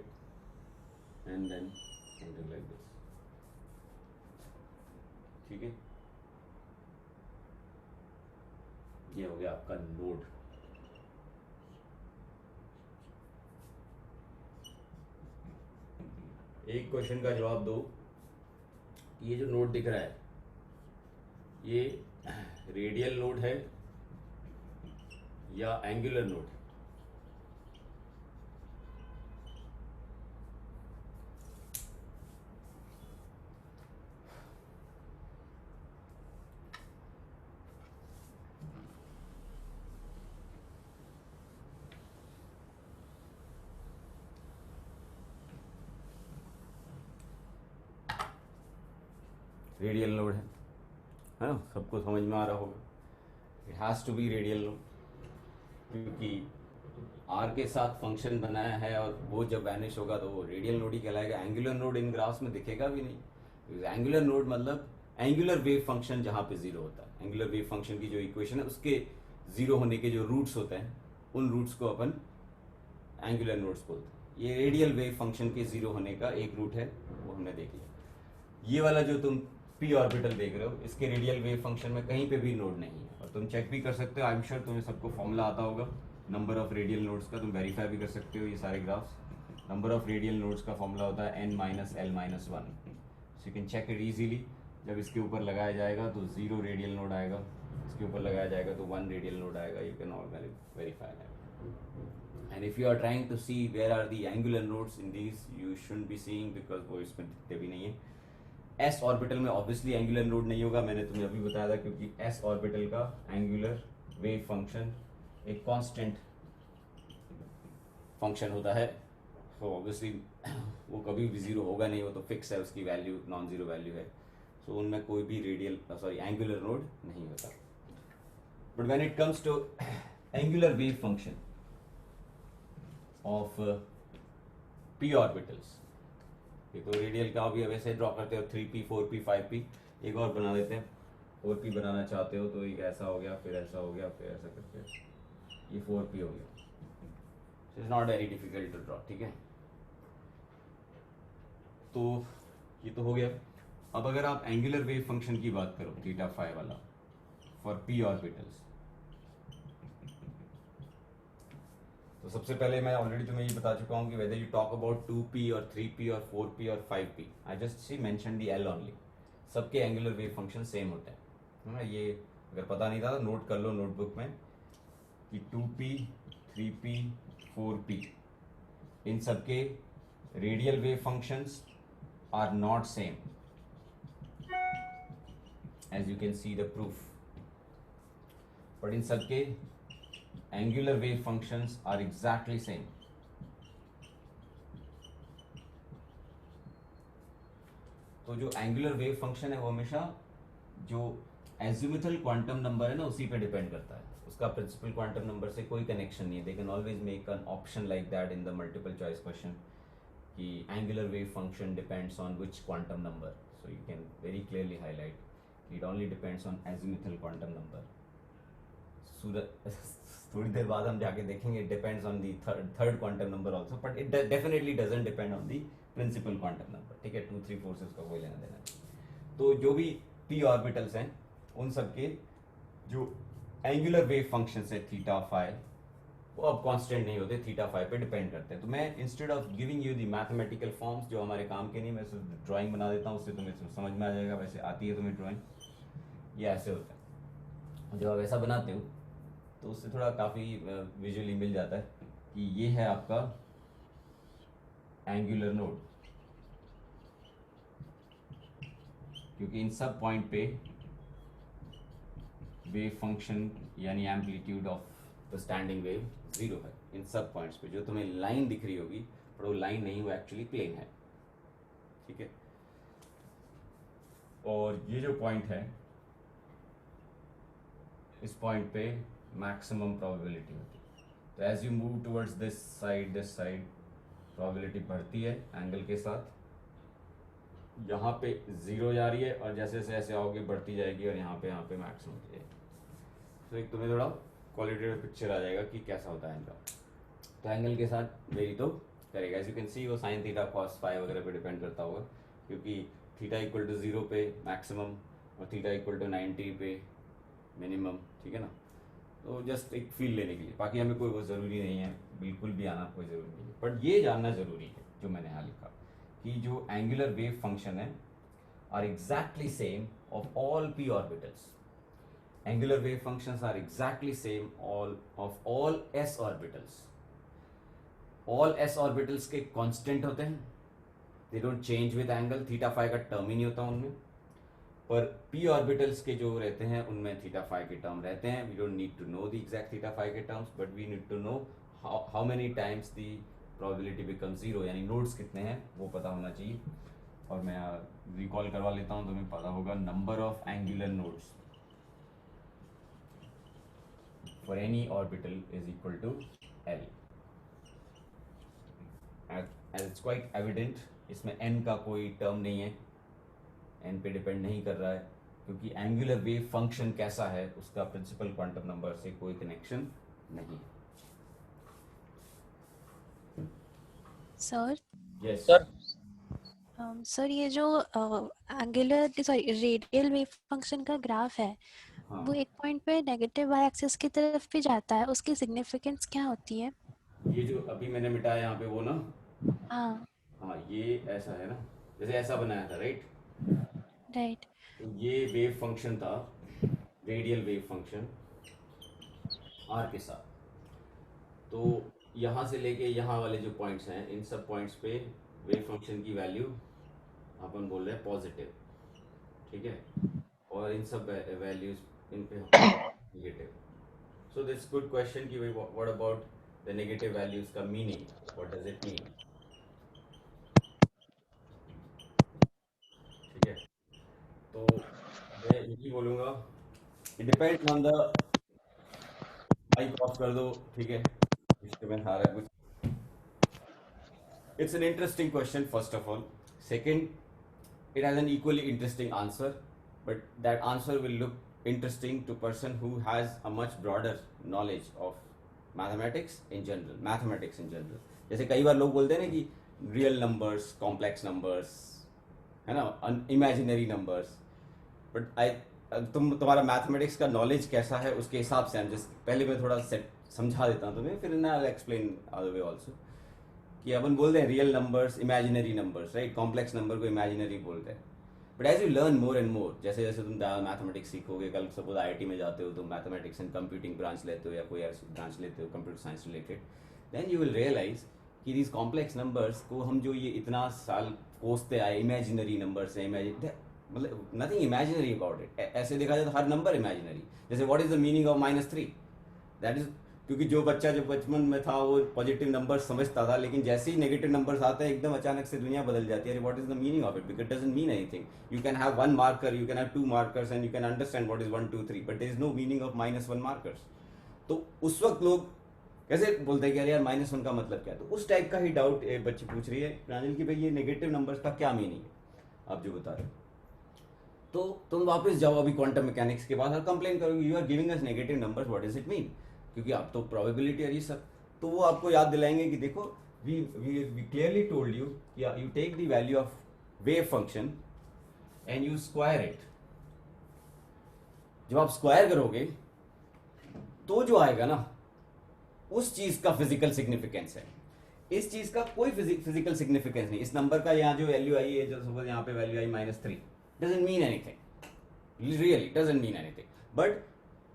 A: and then something like this. ठीक है, ये हो गया आपका नोड। एक क्वेश्चन का जवाब दो कि ये जो नोड दिख रहा है ये रेडियल नोड है या एंगुलर नोड है? रेडियल नोड है ना, सबको समझ में आ रहा होगा। It has to be radial node, क्योंकि आर के साथ फंक्शन बनाया है और वो जब वैनिश होगा तो वो रेडियल नोड ही कहलाएगा। एंगुलर नोड इन ग्राफ्स में दिखेगा भी नहीं। एंगुलर नोड मतलब एंगुलर वेव फंक्शन जहाँ पे जीरो होता है। एंगुलर वेव फंक्शन की जो इक्वेशन है उसके जीरो होने के जो रूट्स होते हैं उन रूट्स को अपन एंगुलर नोड्स बोलते हैं। ये रेडियल वेव फंक्शन के जीरो होने का एक रूट है, वो हमने देख लिया। ये वाला जो तुम पी ऑर्बिटल देख रहे हो इसके रेडियल वेव फंक्शन में कहीं पे भी नोड नहीं है, और तुम चेक भी कर सकते हो। आई एम श्योर तुम्हें सबको फॉर्मूला आता होगा नंबर ऑफ रेडियल नोड्स का, तुम वेरीफाई भी कर सकते हो ये सारे graphs. Number of radial nodes का फॉर्मूला होता है n minus l minus one. So you can check it easily. जब इसके ऊपर लगाया जाएगा तो 0 रेडियल नोड आएगा, इसके ऊपर लगाया जाएगा तो 1 रेडियल नोड आएगा। You can all verify that. And if you are trying to see where are the angular nodes in these, you shouldn't be seeing, because वो इसमें दिखते भी नहीं है। एस ऑर्बिटल में ऑब्वियसली एंगुलर नोड नहीं होगा, मैंने तुम्हें अभी बताया था, क्योंकि एस ऑर्बिटल का एंगुलर वेव फंक्शन एक कांस्टेंट फंक्शन होता है। सो ऑब्वियसली वो कभी भी जीरो होगा नहीं, वो तो फिक्स है, उसकी वैल्यू नॉन जीरो वैल्यू है। सो उनमें कोई भी रेडियल एंगुलर नोड नहीं होता। But when it comes to angular wave function of p orbitals, ये तो रेडियल का भी वैसे ड्रॉ करते हो 3p 4p 5p, एक और बना देते हैं। 4p बनाना चाहते हो तो एक ऐसा हो गया, फिर ऐसा हो गया, फिर ऐसा करके ये 4p हो गया। It's not very difficult to draw, ठीक है। तो ये तो हो गया। अब अगर आप एंगुलर वेव फंक्शन की बात करो थीटा फाई वाला फॉर पी ऑर्बिटल्स, तो सबसे पहले मैं ऑलरेडी तुम्हें ये बता चुका हूँ कि whether you talk about 2p और 3p और 4p और 5p, I just see mention the L only, सबके एंगुलर वेव फंक्शन सेम होते हैं, है ना। ये अगर पता नहीं था तो नोट कर लो नोटबुक में कि 2p 3p 4p इन सबके radial wave functions are not same, as you can see the proof. But इन सबके angular wave functions are exactly same. तो जो एंगुलर वेव फंक्शन है वो हमेशा जो एजिमुथल क्वांटम नंबर है ना उसी पे डिपेंड करता है, उसका प्रिंसिपल क्वांटम नंबर से कोई कनेक्शन नहीं है। They can always make an option like that in the multiple choice question कि angular wave function depends on which quantum number, so you can very clearly highlight it only depends on azimuthal quantum number. थोड़ी देर बाद हम जाके देखेंगे it depends on the third quantum number also, but it definitely doesn't depend on the principal quantum number, ठीक है। 2 3 4 से उसका कोई लेना देना नहीं। तो जो भी पी ऑर्बिटल्स हैं उन सबके जो एंगुलर वेव फंक्शंस है थीटा फाई, वो अब कांस्टेंट नहीं होते, थीटा फाई पे डिपेंड करते हैं। तो मैं instead of giving you the mathematical forms जो हमारे काम के नहीं, मैं सिर्फ ड्राइंग बना देता हूँ, उससे तुम्हें समझ में आ जाएगा। वैसे आती है तुम्हें ड्राइंग, ये ऐसे होता है। जब आप ऐसा बनाते हो तो उससे थोड़ा काफ़ी विजुअली मिल जाता है कि ये है आपका एंगुलर नोड, क्योंकि इन सब पॉइंट पे वेव फंक्शन यानी amplitude of the standing wave zero है इन सब पॉइंट्स पे। जो तुम्हें लाइन दिख रही होगी पर वो लाइन नहीं, वो एक्चुअली प्लेन है, ठीक है। और ये जो पॉइंट है इस पॉइंट पे मैक्सिमम प्रोबेबिलिटी होती है। तो as you move towards this side probability बढ़ती है एंगल के साथ, यहाँ पे जीरो जा रही है और जैसे जैसे ऐसे आओगे बढ़ती जाएगी और यहाँ पे मैक्सिमम होती जाएगी। तो एक तुम्हें थोड़ा क्वालिटेटिव पिक्चर आ जाएगा कि कैसा होता है इनका। तो एंगल के साथ वेरी तो करेगा। एज यू कैन सी वो साइन थीटा कॉस फाई वगैरह पे डिपेंड करता होगा, क्योंकि थीटा इक्वल टू 0 पे मैक्सिमम और थीटा इक्वल टू 90 पे मिनिमम, ठीक है ना। तो जस्ट एक फील लेने के लिए, बाकी हमें कोई वो ज़रूरी नहीं है, बिल्कुल भी आना कोई ज़रूरी नहीं है, बट ये जानना ज़रूरी है जो मैंने यहाँ लिखा कि जो एंगुलर वेव फंक्शन है are exactly same of all p orbitals. Angular wave functions are exactly same of all s orbitals. All s orbitals के कांस्टेंट होते हैं, they don't change with angle, theta phi का term ही नहीं होता उनमें। पर पी ऑर्बिटल्स के जो रहते हैं उनमें थीटा फाई के टर्म रहते हैं। We don't need to know the exact theta phi के terms, but we need to know how many times the probability become zero, यानी नोड्स कितने हैं वो पता होना चाहिए। और मैं रिकॉल करवा लेता हूँ, तुम्हें पता होगा number of angular nodes for any orbital is equal to l. As it's quite evident, इसमें n का कोई टर्म नहीं है, n पे डिपेंड नहीं कर रहा है, क्योंकि एंगुलर वेव फंक्शन कैसा है उसका प्रिंसिपल क्वांटम नंबर से कोई कनेक्शन नहीं है।
D: सर
A: यस
C: सर
D: सर ये जो angular sorry radial wave function का ग्राफ है
A: हाँ,
D: वो एक पॉइंट पे नेगेटिव वाई एक्सिस की तरफ भी जाता है, उसकी सिग्निफिकेंस क्या होती है?
A: ये जो अभी मैंने मिटाया यहाँ पे वो ना,
D: हाँ
A: हाँ ये ऐसा है ना, जैसे ऐसा बनाया था राइट।
D: राइट।
A: तो ये वेव फंक्शन था, रेडियल वेव फंक्शन आर के साथ। तो यहाँ से लेके यहाँ वाले जो पॉइंट्स हैं, इन सब पॉइंट्स पे वेव फंक्शन की वैल्यू अपन बोल रहे हैं पॉजिटिव, ठीक है, और इन सब वैल्यूज इन पे negative. So this good question कि भाई what about the negative values का meaning, what does it mean, ठीक है। तो मैं यही बोलूँगा, it depends on the, mic off कर दो, ठीक है, डिस्टर्बेंस आ रहा है कुछ। It's an interesting question, first of all. Second, it has an equally interesting answer, but that answer will look interesting to person who has a much broader knowledge of mathematics in general. Mathematics in general. जैसे कई बार लोग बोलते हैं ना कि real numbers, complex numbers, है ना, imaginary numbers, but तुम्हारा मैथमेटिक्स का नॉलेज कैसा है उसके हिसाब से पहले मैं थोड़ा सेट समझा देता हूँ तुम्हें, फिर I explain other way also. कि अपन बोलते हैं real numbers, imaginary numbers, right, complex number को इमेजिनरी बोलते हैं। But as you learn more and more, जैसे जैसे तुम मैथमेटिक्स सीखोगे, कल सपोज आईआईटी में जाते हो तो मैथमेटिक्स एंड कंप्यूटिंग ब्रांच लेते हो या कोई ऐसी ब्रांच लेते हो computer science related, then you will realise कि दीज कॉम्प्लेक्स नंबर्स को हम जो ये इतना साल कोसते आए, इमेजिनरी नंबर्स हैं, मतलब नथिंग इमेजिनरी अबाउट इट। ऐसे देखा जाए तो हर नंबर इमेजिनरी। जैसे what is the meaning of -3, that is क्योंकि जो बच्चा जो बचपन में था वो पॉजिटिव नंबर समझता था, लेकिन जैसे ही नेगेटिव नंबर्स आते हैं एकदम अचानक से दुनिया बदल जाती है। What is the meaning of it, because it doesn't mean anything. You can have one marker, you can have two markers and you can understand what is 1 2 3, but there is no meaning of -1 markers. तो उस वक्त लोग कैसे बोलते हैं कि अरे यार -1 का मतलब क्या है। तो उस टाइप का ही डाउट एक बच्ची पूछ रही है प्रांजल कि भाई ये नेगेटिव नंबर्स का क्या मीनिंग है, आप जो बता रहे हो। तो तुम वापस जाओ अभी क्वांटम मैकेनिक्स के बाद और कंप्लेन करोगे you are giving us negative numbers, what does it mean, क्योंकि आप तो प्रोबेबिलिटी और ये सब, तो वो आपको याद दिलाएंगे कि देखो we clearly told you, you take the value of wave function and you square it. जब आप स्क्वायर करोगे तो जो आएगा ना उस चीज का फिजिकल सिग्निफिकेंस है। इस चीज का कोई फिजिकल सिग्निफिकेंस नहीं। इस नंबर का यहाँ जो वैल्यू आई है, जो सपोज यहाँ पे value I -3, doesn't mean anything, really doesn't mean anything, but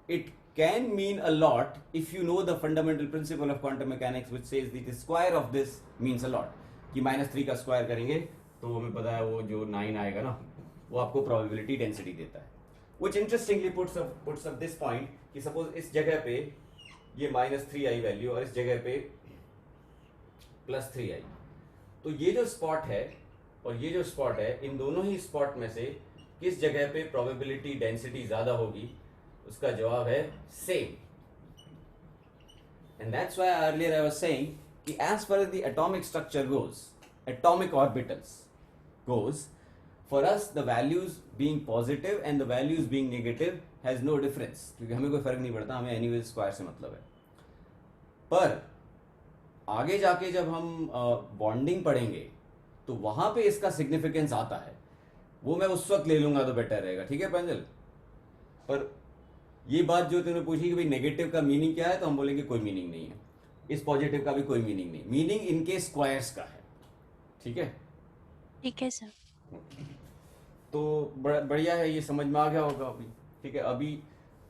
A: it can mean a lot if you know the fundamental principle of quantum mechanics which says that the square of this means a lot। कि -3 का square करेंगे तो हमें पता है वो जो 9 आएगा ना वो आपको प्रोबेबिलिटी डेंसिटी देता है। which interestingly puts up this point कि सपोज इस जगह पे ये -3 आई वैल्यू और इस जगह पे +3 आई, तो ये जो स्पॉट है और ये जो स्पॉट है, इन दोनों ही स्पॉट में से किस जगह पे प्रोबेबिलिटी डेंसिटी ज्यादा होगी, उसका जवाब है same. And that's why earlier I was saying कि as far as the atomic structure goes, atomic orbitals goes, for us the values being positive and the values being negative has no difference, क्योंकि हमें कोई फर्क नहीं पड़ता, हमें anyways square से मतलब है। पर आगे जाके जब हम बॉन्डिंग पढ़ेंगे तो वहां पे इसका सिग्निफिकेंस आता है, वो मैं उस वक्त ले लूंगा तो बेटर रहेगा, ठीक है प्रांजल। पर ये बात जो तुमने पूछी कि भाई नेगेटिव का मीनिंग क्या है, तो हम बोलेंगे कोई मीनिंग नहीं है, इस पॉजिटिव का भी कोई मीनिंग नहीं, मीनिंग इनके स्क्वायर्स का है, ठीक है।
D: ठीक है सर।
A: तो बढ़िया है, ये समझ में आ गया होगा अभी, ठीक है। अभी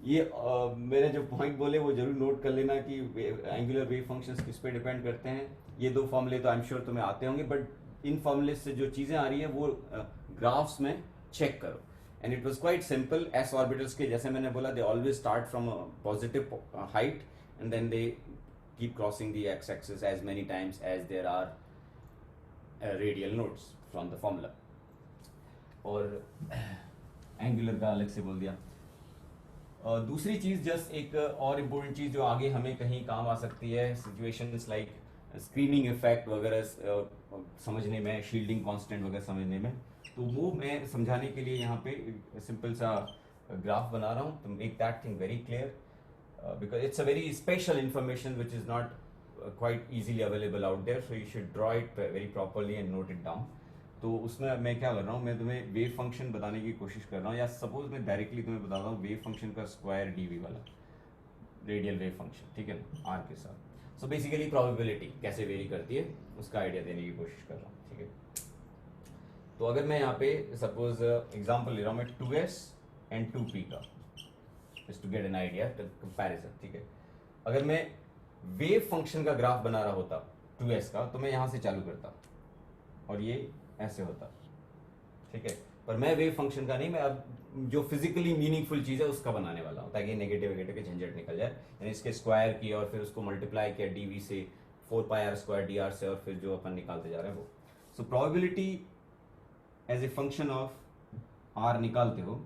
A: ये मैंने जो पॉइंट बोले वो जरूर नोट कर लेना कि एंगुलर वेव फंक्शंस किस पे डिपेंड करते हैं। ये दो फॉर्मूले तो आई एम श्योर तुम्हें आते होंगे, बट इन फॉर्मूले से जो चीज़ें आ रही है वो ग्राफ्स में चेक करो। And it was quite simple. S orbitals के जैसे मैंने बोला, they always start from positive height and then they keep crossing the x axis as many times as there are radial nodes from the formula. और angular का अलग से बोल दिया। दूसरी चीज, जस्ट एक और इम्पोर्टेंट चीज जो आगे हमें कहीं काम आ सकती है, सिचुएशंस लाइक स्क्रीनिंग इफेक्ट वगैरह समझने में, शील्डिंग कांस्टेंट वगैरह समझने में, तो वो मैं समझाने के लिए यहाँ पे सिंपल सा ग्राफ बना रहा हूँ, तो make that thing very clear, because it's a very special information which is not quite easily available out there, so you should draw it very properly and note it down. तो उसमें मैं क्या कर रहा हूँ, मैं तुम्हें वेव फंक्शन बताने की कोशिश कर रहा हूँ, या सपोज मैं डायरेक्टली तुम्हें बता रहा हूँ वेव फंक्शन का स्क्वायर डीवी वाला रेडियल वेव फंक्शन, ठीक है ना, आर के साथ। सो बेसिकली प्रोबेबिलिटी कैसे वेरी करती है उसका आइडिया देने की कोशिश कर रहा हूँ, ठीक है। तो अगर मैं यहाँ पे सपोज एग्जाम्पल ले रहा हूँ मैं 2s एंड 2p का, just to get an idea comparison, ठीक है। अगर मैं वेव फंक्शन का ग्राफ बना रहा होता 2s का, तो मैं यहाँ से चालू करता और ये ऐसे होता, ठीक है। पर मैं वेव फंक्शन का नहीं, मैं अब जो फिजिकली मीनिंगफुल चीज़ है उसका बनाने वाला हूँ, ताकि नेगेटिव वेगेटिव के झंझट निकल जाए। यानी इसके स्क्वायर की और फिर उसको मल्टीप्लाई किया dv से 4πr² dr से, और फिर जो अपन निकालते जा रहे हैं वो। So probability as a function of r निकालते हो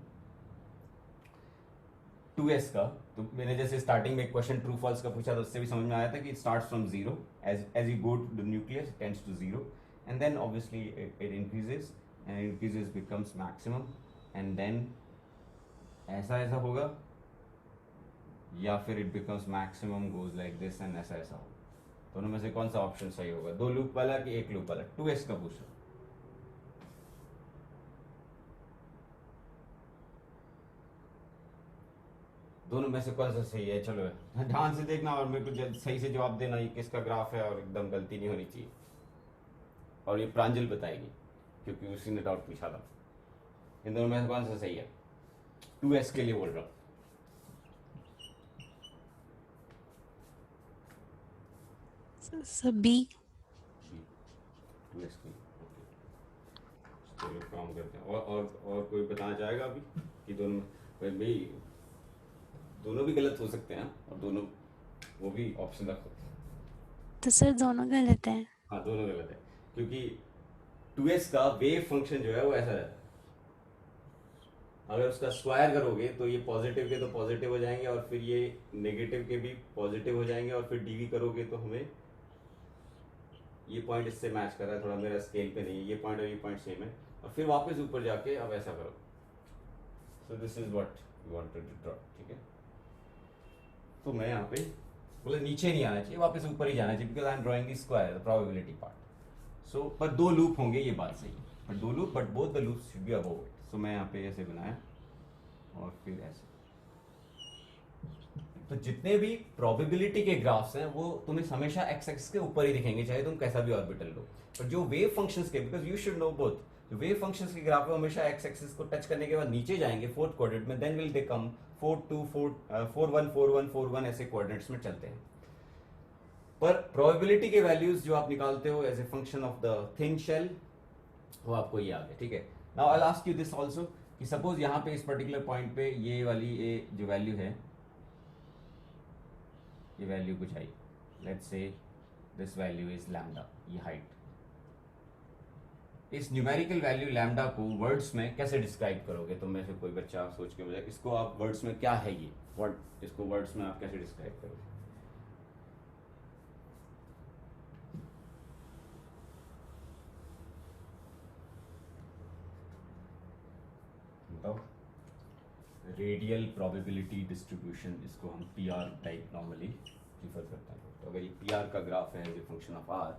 A: 2s का, तो मैंने जैसे स्टार्टिंग में क्वेश्चन ट्रू फॉल्स का पूछा, तो उससे भी समझ में आया था कि it starts from zero, as you go to the nucleus it tends to zero, and then obviously it increases becomes maximum, and then ऐसा ऐसा होगा, या फिर it becomes maximum goes like this, and ऐसा ऐसा होगा। दोनों में से कौन सा ऑप्शन सही होगा, 2 लूप वाला कि 1 लूप वाला? 2s का पूछो। दोनों में से कौन सा सही है? चलो ध्यान से देखना और मेरे को सही से जवाब देना, ये किसका ग्राफ है, और एकदम गलती नहीं होनी चाहिए। और ये प्रांजल बताएगी क्योंकि उसी ने डाउट पूछा था। इन दोनों में से कौन सा सही है? 2s के लिए बोल रहा हूँ।
D: बी।
A: 2s के लिए, चलो काम करते हैं। और कोई बताना चाहेगा अभी कि दोनों भाई दोनों भी गलत हो सकते हैं, और दोनों वो भी ऑप्शन रख सकते हैं।
D: तो सर दोनों गलत हैं।
A: हाँ दोनों गलत है, क्योंकि 2s का वेव फंक्शन जो है वो ऐसा रहता है, अगर उसका स्क्वायर करोगे तो ये पॉजिटिव के तो पॉजिटिव हो जाएंगे, और फिर ये नेगेटिव के भी पॉजिटिव हो जाएंगे, और फिर डीवी करोगे तो हमें ये पॉइंट इससे मैच कर रहा है, थोड़ा मेरा स्केल पे नहीं है, ये पॉइंट और ये पॉइंट सेम है, और फिर वापस ऊपर जाके अब ऐसा करो। So this is what you wanted to draw, ठीक है। तो मैं यहाँ पे बोले नीचे नहीं आना चाहिए, वापस ऊपर ही जाना चाहिए, because I am drawing the square, the probability part. So पर 2 लूप होंगे, ये बात सही है, पर 2 loop, but both the loops should be above it. So मैं यहाँ पे ऐसे बनाया और फिर ऐसे। तो जितने भी प्रोबेबिलिटी के ग्राफ्स हैं वो तुम्हें हमेशा एक्स एक्सिस के ऊपर ही दिखेंगे, चाहे तुम कैसा भी ऑर्बिटल लो। पर जो वेव फंक्शंस के, because you should know both, जो वेव फंक्शंस के ग्राफ है हमेशा एक्स एक्सिस को टच करने के बाद नीचे जाएंगे 4th क्वाड्रेंट में, देन विल दे कम 4 2 4 4 1 4 1 4 1 ऐसे क्वाड्रेंट्स में चलते हैं। पर प्रोबेबिलिटी के वैल्यूज जो आप निकालते हो as a function of the thin shell, वो आपको ये आ गया, ठीक है। Now I will ask you this also कि सपोज यहाँ पे इस पर्टिकुलर पॉइंट पे ये वाली ये जो वैल्यू है, ये वैल्यू कुछ आई, let's say this value is lambda, ये हाइट। इस न्यूमेरिकल वैल्यू लैम्डा को वर्ड्स में कैसे डिस्क्राइब करोगे? तुम में से कोई बच्चा सोच के मुझे, इसको आप वर्ड्स में क्या है ये वर्ड, इसको वर्ड्स में आप कैसे डिस्क्राइब करोगे? रेडियल प्रोबेबिलिटी डिस्ट्रीब्यूशन, इसको हम PR टाइप नॉर्मली प्रीफर करते हैं। तो अगर ये PR का ग्राफ है as a function of R,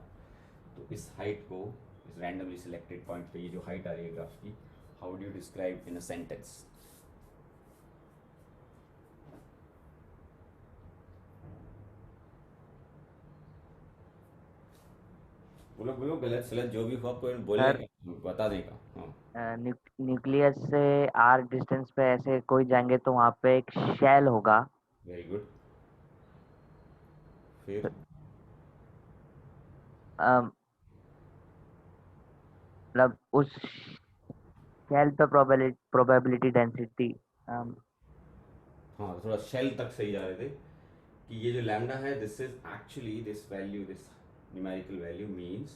A: तो इस हाइट को, इस रैंडमली सिलेक्टेड पॉइंट पे ये जो हाइट आ रही है ग्राफ की, how do you describe in a sentence? बोलो बोलो, गलत सलत जो भी हो आपको बोलने
C: सर,
A: का, बता देगा। हाँ
C: न्यूक्लियस से R डिस्टेंस पे ऐसे कोई जाएंगे तो वहाँ पे एक शेल होगा।
A: Very good. फिर
C: अम, मतलब उस शेल पे प्रोबेबिलिटी डेंसिटी।
A: हाँ, थोड़ा शेल तक सही जा रहे थे कि ये जो लैम्डा है, this is actually this value, this numerical value means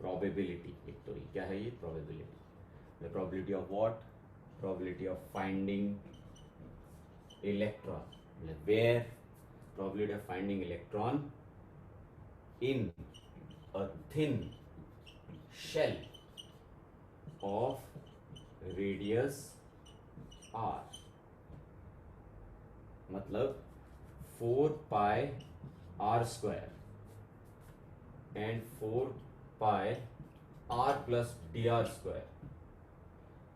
A: probability. एक तो ये क्या है, ये probability. The probability of what? Probability of finding electron, मतलब where, probability of finding electron in a thin shell of radius r, मतलब 4 pi r square and 4 pi r plus dr square,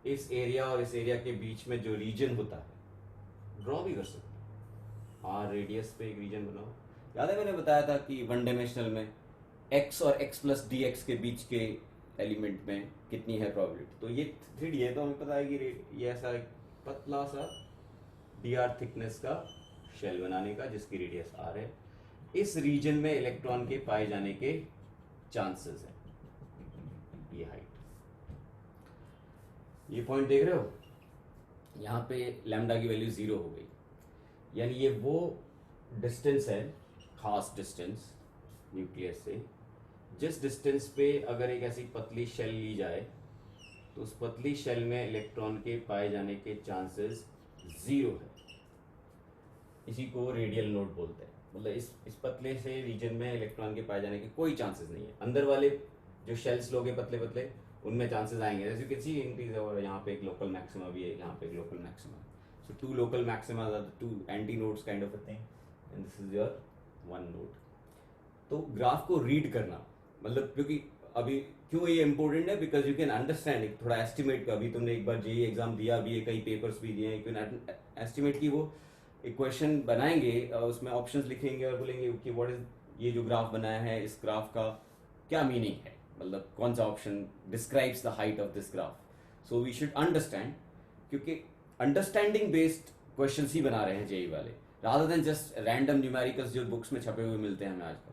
A: इस area और इस area के बीच में जो reason होता है ड्रॉ भी कर सकते हैं। r रेडियस पे एक रीजन बनाओ। याद है मैंने बताया था कि वन डायमेंशनल में x और x प्लस dx के बीच के एलिमेंट में कितनी है प्रोबेबिलिटी, तो ये 3D है तो हमें पता है कि ये ऐसा एक पतला सा dr थिकनेस का शेल बनाने का, जिसकी रेडियस r है। इस रीजन में इलेक्ट्रॉन के पाए जाने के चांसेस है, ये हाइट। ये पॉइंट देख रहे हो, यहाँ पे लैम्डा की वैल्यू 0 हो गई, यानी ये वो डिस्टेंस है, खास डिस्टेंस न्यूक्लियस से, जिस डिस्टेंस पे अगर एक ऐसी पतली शेल ली जाए तो उस पतली शेल में इलेक्ट्रॉन के पाए जाने के चांसेस 0 है। इसी को रेडियल नोड बोलते हैं, मतलब इस पतले से रीजन में इलेक्ट्रॉन के पाए जाने के कोई चांसेस नहीं है। अंदर वाले जो शेल्स लोगे पतले पतले, उनमें चांसेस आएंगे। जैसे कि सी इंक्रीज, और यहाँ पे एक लोकल मैक्सिमा भी है, यहाँ पे एक local maxima. So 2 local maxima are the 2 anti nodes kind of a thing, and this is your 1 node. तो ग्राफ को रीड करना, मतलब क्योंकि अभी क्यों ये इंपॉर्टेंट है, बिकॉज यू कैन अंडरस्टैंड थोड़ा एस्टिमेट का। अभी तुमने एक बार जेईई एग्जाम दिया भी है, कई पेपर्स भी दिए हैं, यू कैन एस्टिमेट की वो एक क्वेश्चन बनाएंगे, उसमें ऑप्शंस लिखेंगे और बोलेंगे कि व्हाट इज, ये जो ग्राफ बनाया है इस ग्राफ का क्या मीनिंग है, मतलब कौन सा option describes the height of this graph. So we should understand, क्योंकि अंडरस्टैंडिंग बेस्ड क्वेश्चंस ही बना रहे हैं जेईई वाले, rather than just random numericals जो बुक्स में छपे हुए मिलते हैं हमें आजकल।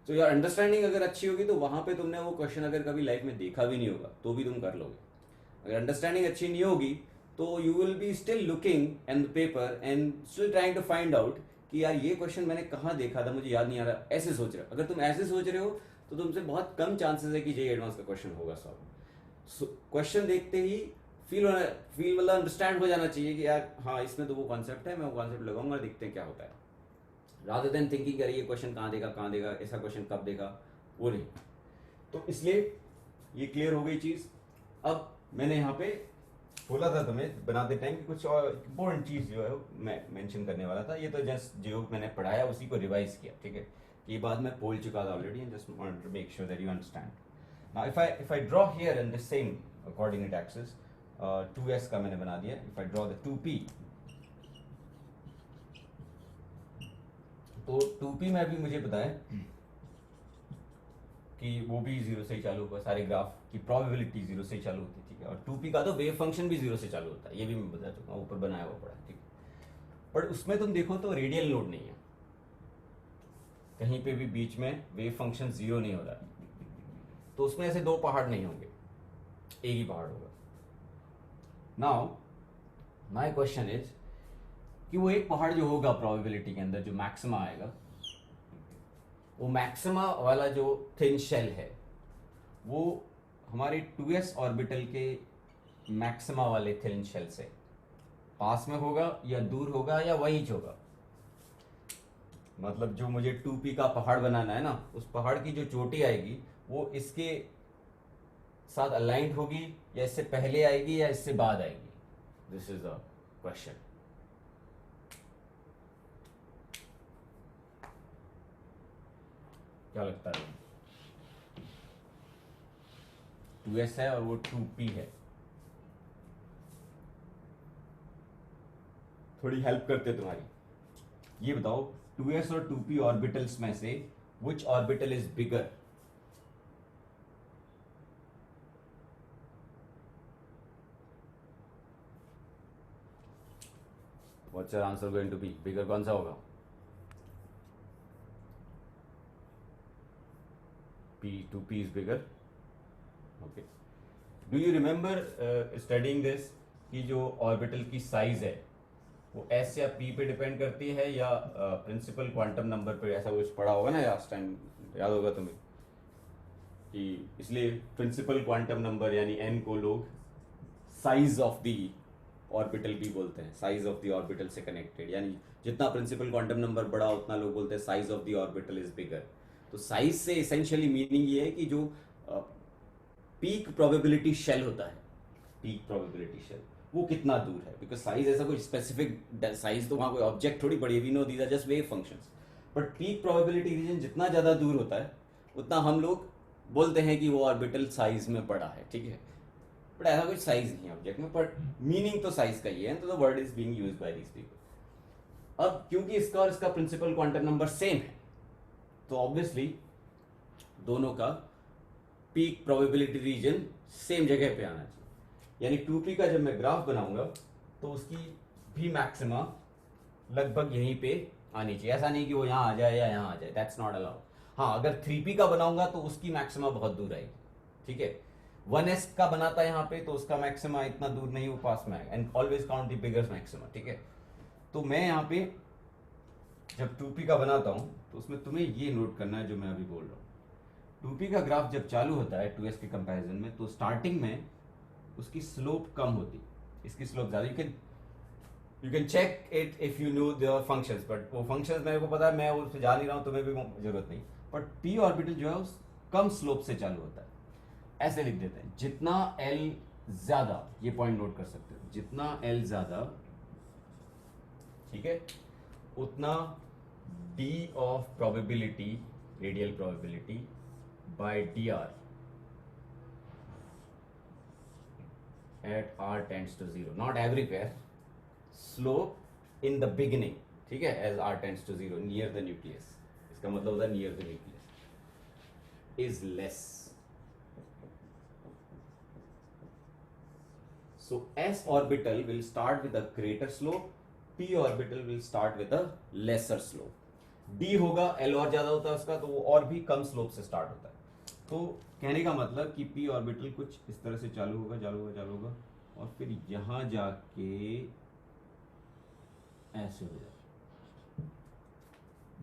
A: तो यार अंडरस्टैंडिंग अगर अच्छी होगी तो वहां पे तुमने वो क्वेश्चन अगर कभी लाइफ में देखा भी नहीं होगा तो भी तुम कर लोगे। अगर अंडरस्टैंडिंग अच्छी नहीं होगी तो you will be still looking in the paper and still trying to find out कि यार ये क्वेश्चन मैंने कहाँ देखा था, मुझे याद नहीं आ रहा, ऐसे सोच रहे हो। अगर तुम ऐसे सोच रहे हो तो तुमसे बहुत कम चांसेस है कि जेईई एडवांस का क्वेश्चन होगा सॉल्व। क्वेश्चन देखते ही फील मतलब अंडरस्टैंड हो जाना चाहिए कि यार हाँ इसमें तो वो कॉन्सेप्ट है, मैं वो कॉन्सेप्ट लगाऊंगा, देखते हैं क्या होता है, रादर देन थिंकिंग अरे ये क्वेश्चन कहाँ देगा, ऐसा क्वेश्चन कब देगा, वो नहीं। तो इसलिए ये क्लियर हो गई चीज। अब मैंने यहाँ पे बोला था तुम्हें बनाते टाइम कि कुछ और इम्पोर्टेंट चीज जो है मैं मेंशन करने वाला था। ये तो जस्ट जो मैंने पढ़ाया उसी को रिवाइज किया, ठीक है। ये बात मैं बोल चुका था already, and just want to make sure that you understand. Now if I draw here in this same coordinate axis, 2s का मैंने बना दिया। If I draw the 2p, तो 2p में भी मुझे पता है कि वो भी 0 से ही चालू होगा, सारे ग्राफ की प्रोबेबिलिटी 0 से ही चालू होती है, ठीक है। और 2p का तो वेव फंक्शन भी 0 से चालू होता है, ये भी मैं बता चुका हूँ, ऊपर बनाया हुआ पड़ा है, ठीक है। पर उसमें तुम देखो तो रेडियल नोड नहीं है, कहीं पे भी बीच में वेव फंक्शन 0 नहीं हो रहा है, तो उसमें ऐसे 2 पहाड़ नहीं होंगे, एक ही पहाड़ होगा। नाउ माय क्वेश्चन इज कि वो एक पहाड़ जो होगा प्रोबेबिलिटी के अंदर, जो मैक्सिमा आएगा, वो मैक्सिमा वाला जो थिन शेल है वो हमारे 2s ऑर्बिटल के मैक्सिमा वाले थिन शेल से पास में होगा या दूर होगा या वहीं होगा। मतलब जो मुझे 2p का पहाड़ बनाना है ना, उस पहाड़ की जो चोटी आएगी वो इसके साथ अलाइंड होगी या इससे पहले आएगी या इससे बाद आएगी, दिस इज द क्वेश्चन। क्या लगता है? 2s है और वो 2p है. थोड़ी हेल्प करते तुम्हारी. ये बताओ 2s और 2p ऑर्बिटल्स में से which orbital is bigger? What's your answer going to be? Bigger कौन सा होगा? P, 2p is bigger. Okay. Do you remember studying this कि जो ऑर्बिटल की साइज है वो s या p पे डिपेंड करती है या प्रिंसिपल क्वांटम नंबर पे? ऐसा कुछ पढ़ा होगा ना लास्ट टाइम, याद होगा तुम्हें कि इसलिए प्रिंसिपल क्वांटम नंबर यानी n को लोग साइज ऑफ द ऑर्बिटल भी बोलते हैं. साइज ऑफ द ऑर्बिटल से कनेक्टेड, यानी जितना प्रिंसिपल क्वांटम नंबर बड़ा उतना लोग बोलते हैं size of the orbital is bigger. तो साइज से एसेंशियली मीनिंग ये है कि जो पीक प्रोबेबिलिटी शेल होता है, पीक प्रोबेबिलिटी शेल वो कितना दूर है. बिकॉज साइज ऐसा कोई स्पेसिफिक साइज तो वहाँ कोई ऑब्जेक्ट थोड़ी बड़ी, we know these are just wave functions. But peak probability region जितना ज़्यादा दूर होता है उतना हम लोग बोलते हैं कि वो ऑर्बिटल साइज में बड़ा है. ठीक है, बट ऐसा कोई साइज नहीं है ऑब्जेक्ट में, बट मीनिंग तो साइज का ही है. तो the word is being used by these people. अब क्योंकि इसका और इसका प्रिंसिपल क्वांटम नंबर सेम है तो ऑब्वियसली दोनों का पीक प्रोबेबिलिटी रीजन सेम जगह पे आना चाहिए. यानी 2p का जब मैं ग्राफ बनाऊंगा तो उसकी भी मैक्सिमा लगभग यहीं पे आनी चाहिए. ऐसा नहीं कि वो यहाँ आ जाए या यहाँ आ जाए, दैट्स नॉट अलाउड. हाँ, अगर 3p का बनाऊंगा तो उसकी मैक्सिमा बहुत दूर आएगी. ठीक है, 1s का बनाता है यहाँ पे तो उसका मैक्सिमा इतना दूर नहीं, वो पास में आएगा. And always count the bigger maxima. ठीक है, तो मैं यहाँ पे जब 2p का बनाता हूँ तो उसमें तुम्हें ये नोट करना है जो मैं अभी बोल रहा हूँ. 2p का ग्राफ जब चालू होता है 2s के कंपैरिजन में तो स्टार्टिंग में उसकी स्लोप कम होती, इसकी स्लोप ज़्यादा. You can check it if you know the functions, but वो फंक्शंस मेरे को पता है, मैं उस पर जा नहीं रहा हूँ, तुम्हें भी जरूरत नहीं. बट p ऑर्बिटल जो है उस कम स्लोप से चालू होता है. ऐसे लिख देते हैं जितना l ज्यादा, ये पॉइंट नोट कर सकते हो, जितना l ज्यादा, ठीक है, उतना d of probability, radial probability by dr at r tends to 0, not everywhere, slope in the beginning. ठीक है, as r tends to 0 near the nucleus, इसका मतलब होता है near the nucleus is less. So s orbital will start with a greater slope, p orbital will start with a lesser slope. d होगा, l और ज्यादा होता है उसका, तो वो और भी कम स्लोप से स्टार्ट होता है. तो कहने का मतलब कि p ऑर्बिटल कुछ इस तरह से चालू होगा, चालू होगा, चालू होगा, और फिर यहां जाके ऐसे हो जाए.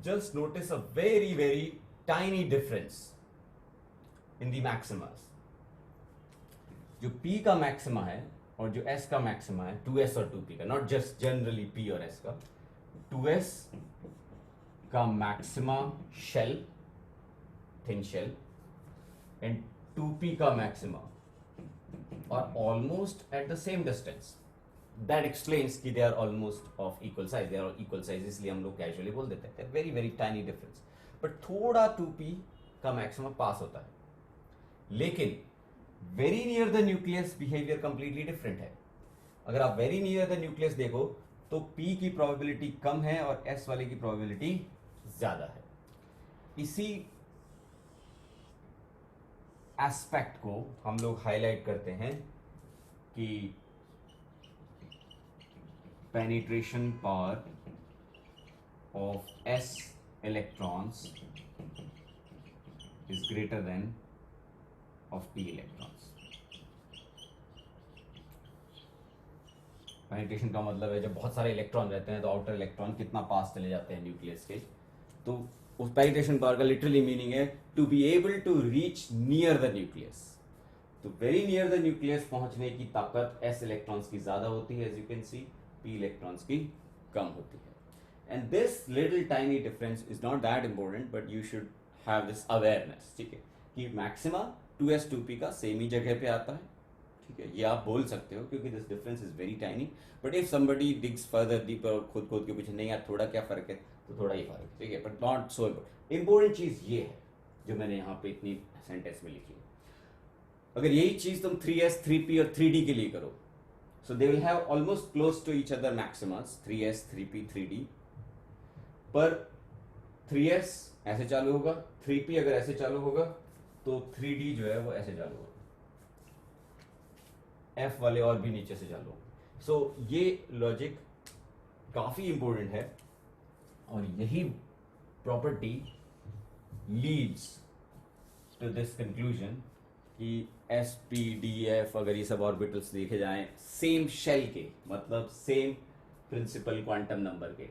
A: Just notice a very very tiny difference in the maximas. जो p का मैक्सिमा है और जो s का मैक्सिमा है, 2s और 2p का, नॉट जस्ट जनरली p और s का, 2s का maxima shell, thin shell, and 2p का मैक्सिमा और almost at the same distance. That explains कि they are almost of equal size, they are equal size, इसलिए हम लोग कैजुअली बोल देते हैं very very tiny difference. But थोड़ा 2p का मैक्सिमा पास होता है, लेकिन very near the nucleus behaviour completely different है. अगर आप वेरी नियर द न्यूक्लियस देखो तो p की प्रोबेबिलिटी कम है और s वाले की प्रोबेबिलिटी ज्यादा है. इसी एस्पेक्ट को हम लोग हाईलाइट करते हैं कि penetration power of s electrons is greater than of p electrons. Penetration का मतलब है जब बहुत सारे इलेक्ट्रॉन रहते हैं तो आउटर इलेक्ट्रॉन कितना पास चले जाते हैं न्यूक्लियस के. तो उस पेनिट्रेशन पावर का लिटरली मीनिंग है to be able to reach near the nucleus. तो वेरी नियर द न्यूक्लियस पहुंचने की ताकत s इलेक्ट्रॉन्स की ज्यादा होती है, as you can see, p electrons की कम होती है. And this little tiny difference is not that important, but you should have this awareness. ठीक है, कि मैक्सिमा 2s 2p का सेम ही जगह पे आता है. ठीक है, ये आप बोल सकते हो क्योंकि this difference is very tiny. But if somebody digs further deeper और खुद खोद के पूछे नहीं यार थोड़ा क्या फर्क है, तो थोड़ा ही फर्क है. ठीक है, but not so important. Important चीज ये है जो मैंने यहाँ पे इतनी सेंटेंस में लिखी है। अगर यही चीज तुम 3s 3p और 3d के लिए करो, so they will have almost close to each other maximas 3s 3p 3d, पर 3s ऐसे चालू होगा, 3p अगर ऐसे चालू होगा तो 3d जो है वो ऐसे चालू होगा, f वाले और भी नीचे से चालू होगा। सो ये लॉजिक काफी इंपॉर्टेंट है और यही property leads to this conclusion कि एस पी डी एफ अगर ये सब ऑर्बिटल्स देखे जाएं सेम शेल के, मतलब सेम प्रिंसिपल क्वांटम नंबर के,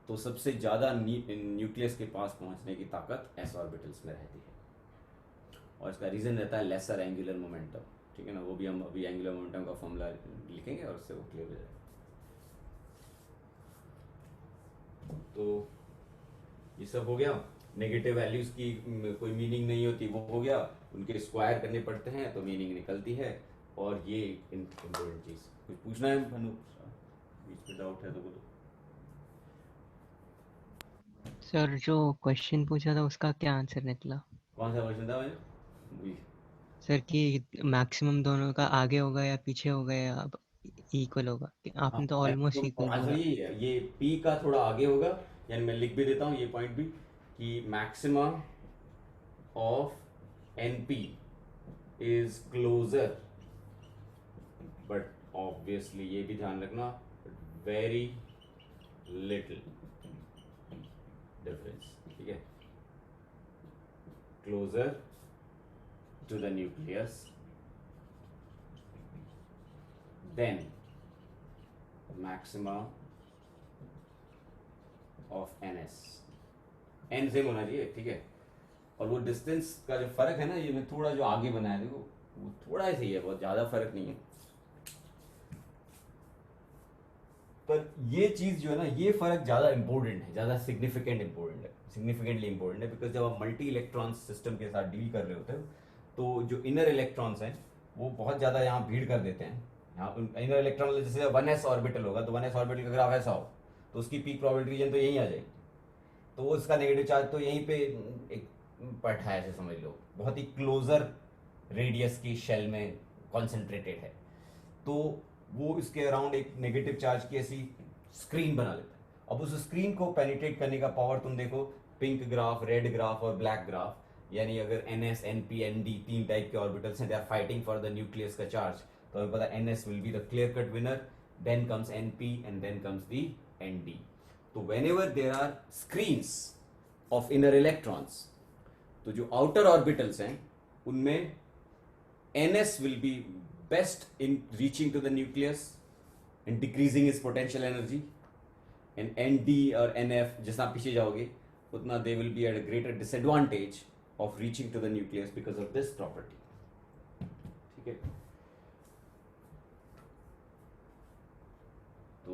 A: तो सबसे ज्यादा न्यूक्लियस के पास पहुंचने की ताकत एस ऑर्बिटल्स में रहती है और इसका रीजन रहता है लेसर एंगुलर मोमेंटम। ठीक है ना, वो भी हम अभी एंगुलर मोमेंटम का फॉर्मूला लिखेंगे और उससे वो क्लियर हो जाएगा। तो ये सब हो गया, नेगेटिव वैल्यूज की कोई मीनिंग नहीं होती, वो हो गया, उनके स्क्वायर करने पड़ते हैं तो मीनिंग निकलती है। और ये इम्पोर्टेंट चीज, कुछ पूछना है भानु, बीच में डाउट है तो बोलो।
B: सर जो क्वेश्चन पूछा था उसका क्या आंसर निकला?
A: कौन सा क्वेश्चन था मैंने?
B: सर कि मैक्सिमम दोनों का आगे होगा या पीछे होगा या इक्वल होगा? आपने तो ऑलमोस्ट इक्वल बोला।
A: यही है, ये p का थोड़ा आगे होगा, यानी मैं लिख भी देता हूँ ये पॉइंट भी कि maxima of np is closer, but obviously ये भी ध्यान रखना वेरी लिटिल डिफरेंस। ठीक है, closer to the nucleus than maxima of ns, n सेम होना चाहिए। ठीक है, और वो डिस्टेंस का जो फर्क है ना, ये मैं थोड़ा जो आगे बनाया देखो, वो थोड़ा ही सही है, बहुत ज्यादा फर्क नहीं है। पर ये चीज जो है ना, ये फर्क ज्यादा इंपॉर्टेंट है, ज्यादा सिग्निफिकेंटली इंपॉर्टेंट है, बिकॉज जब आप मल्टी इलेक्ट्रॉन सिस्टम के साथ डील कर रहे होते हो तो जो इनर इलेक्ट्रॉन्स हैं वो बहुत ज्यादा यहाँ भीड़ कर देते हैं। यहाँ इनर इलेक्ट्रॉन जैसे 1s ऑर्बिटल होगा तो 1s ऑर्बिटल का ग्राफ ऐसा हो तो उसकी पीक प्रोबेबिलिटी रीजन तो यहीं आ जाएगी, तो वो उसका नेगेटिव चार्ज तो यहीं पे एक बैठा है, ऐसे समझ लो, बहुत ही क्लोजर रेडियस की शेल में कॉन्सेंट्रेटेड है, तो वो इसके अराउंड एक नेगेटिव चार्ज की ऐसी स्क्रीन बना लेता है। अब उस स्क्रीन को पेनिट्रेट करने का पावर तुम देखो, पिंक ग्राफ, रेड ग्राफ और ब्लैक ग्राफ, यानी अगर NS NP ND तीन टाइप के ऑर्बिटल्स हैं, they are fighting for the nucleus का चार्ज, तो हमें पता है NS will be the clear cut winner, then comes NP and then comes the ND। तो whenever there are screens of inner electrons, तो जो आउटर ऑर्बिटल्स हैं उनमें NS will be best in reaching to the nucleus and decreasing its potential energy, and ND और NF जितना पीछे जाओगे उतना they will be at a greater disadvantage of reaching to the nucleus because of this property। ठीक है, तो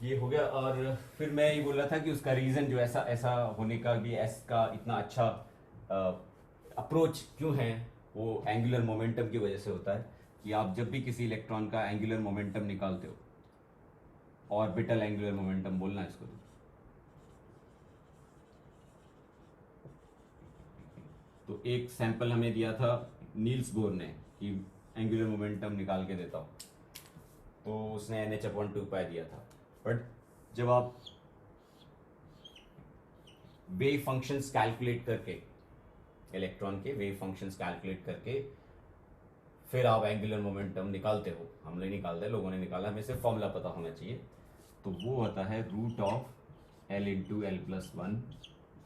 A: ये हो गया। और फिर मैं ये बोल रहा था कि उसका रीजन जो ऐसा होने का भी, एस का इतना अच्छा अप्रोच क्यों है, वो एंगुलर मोमेंटम की वजह से होता है कि आप जब भी किसी इलेक्ट्रॉन का एंगुलर मोमेंटम निकालते हो, ऑर्बिटल एंगुलर मोमेंटम बोलना इसको, तो एक सैंपल हमें दिया था नील्स बोर ने कि एंगुलर मोमेंटम निकाल के देता हूं, तो उसने NH/2 पाई दिया था। बट जब आप वेव फंक्शंस कैलकुलेट करके, इलेक्ट्रॉन के वेव फंक्शंस कैलकुलेट करके फिर आप एंगुलर मोमेंटम निकालते हो, हम नहीं निकालते, लोगों ने निकाला, हमें सिर्फ फॉर्मूला पता होना चाहिए, तो वो होता है √L × L+1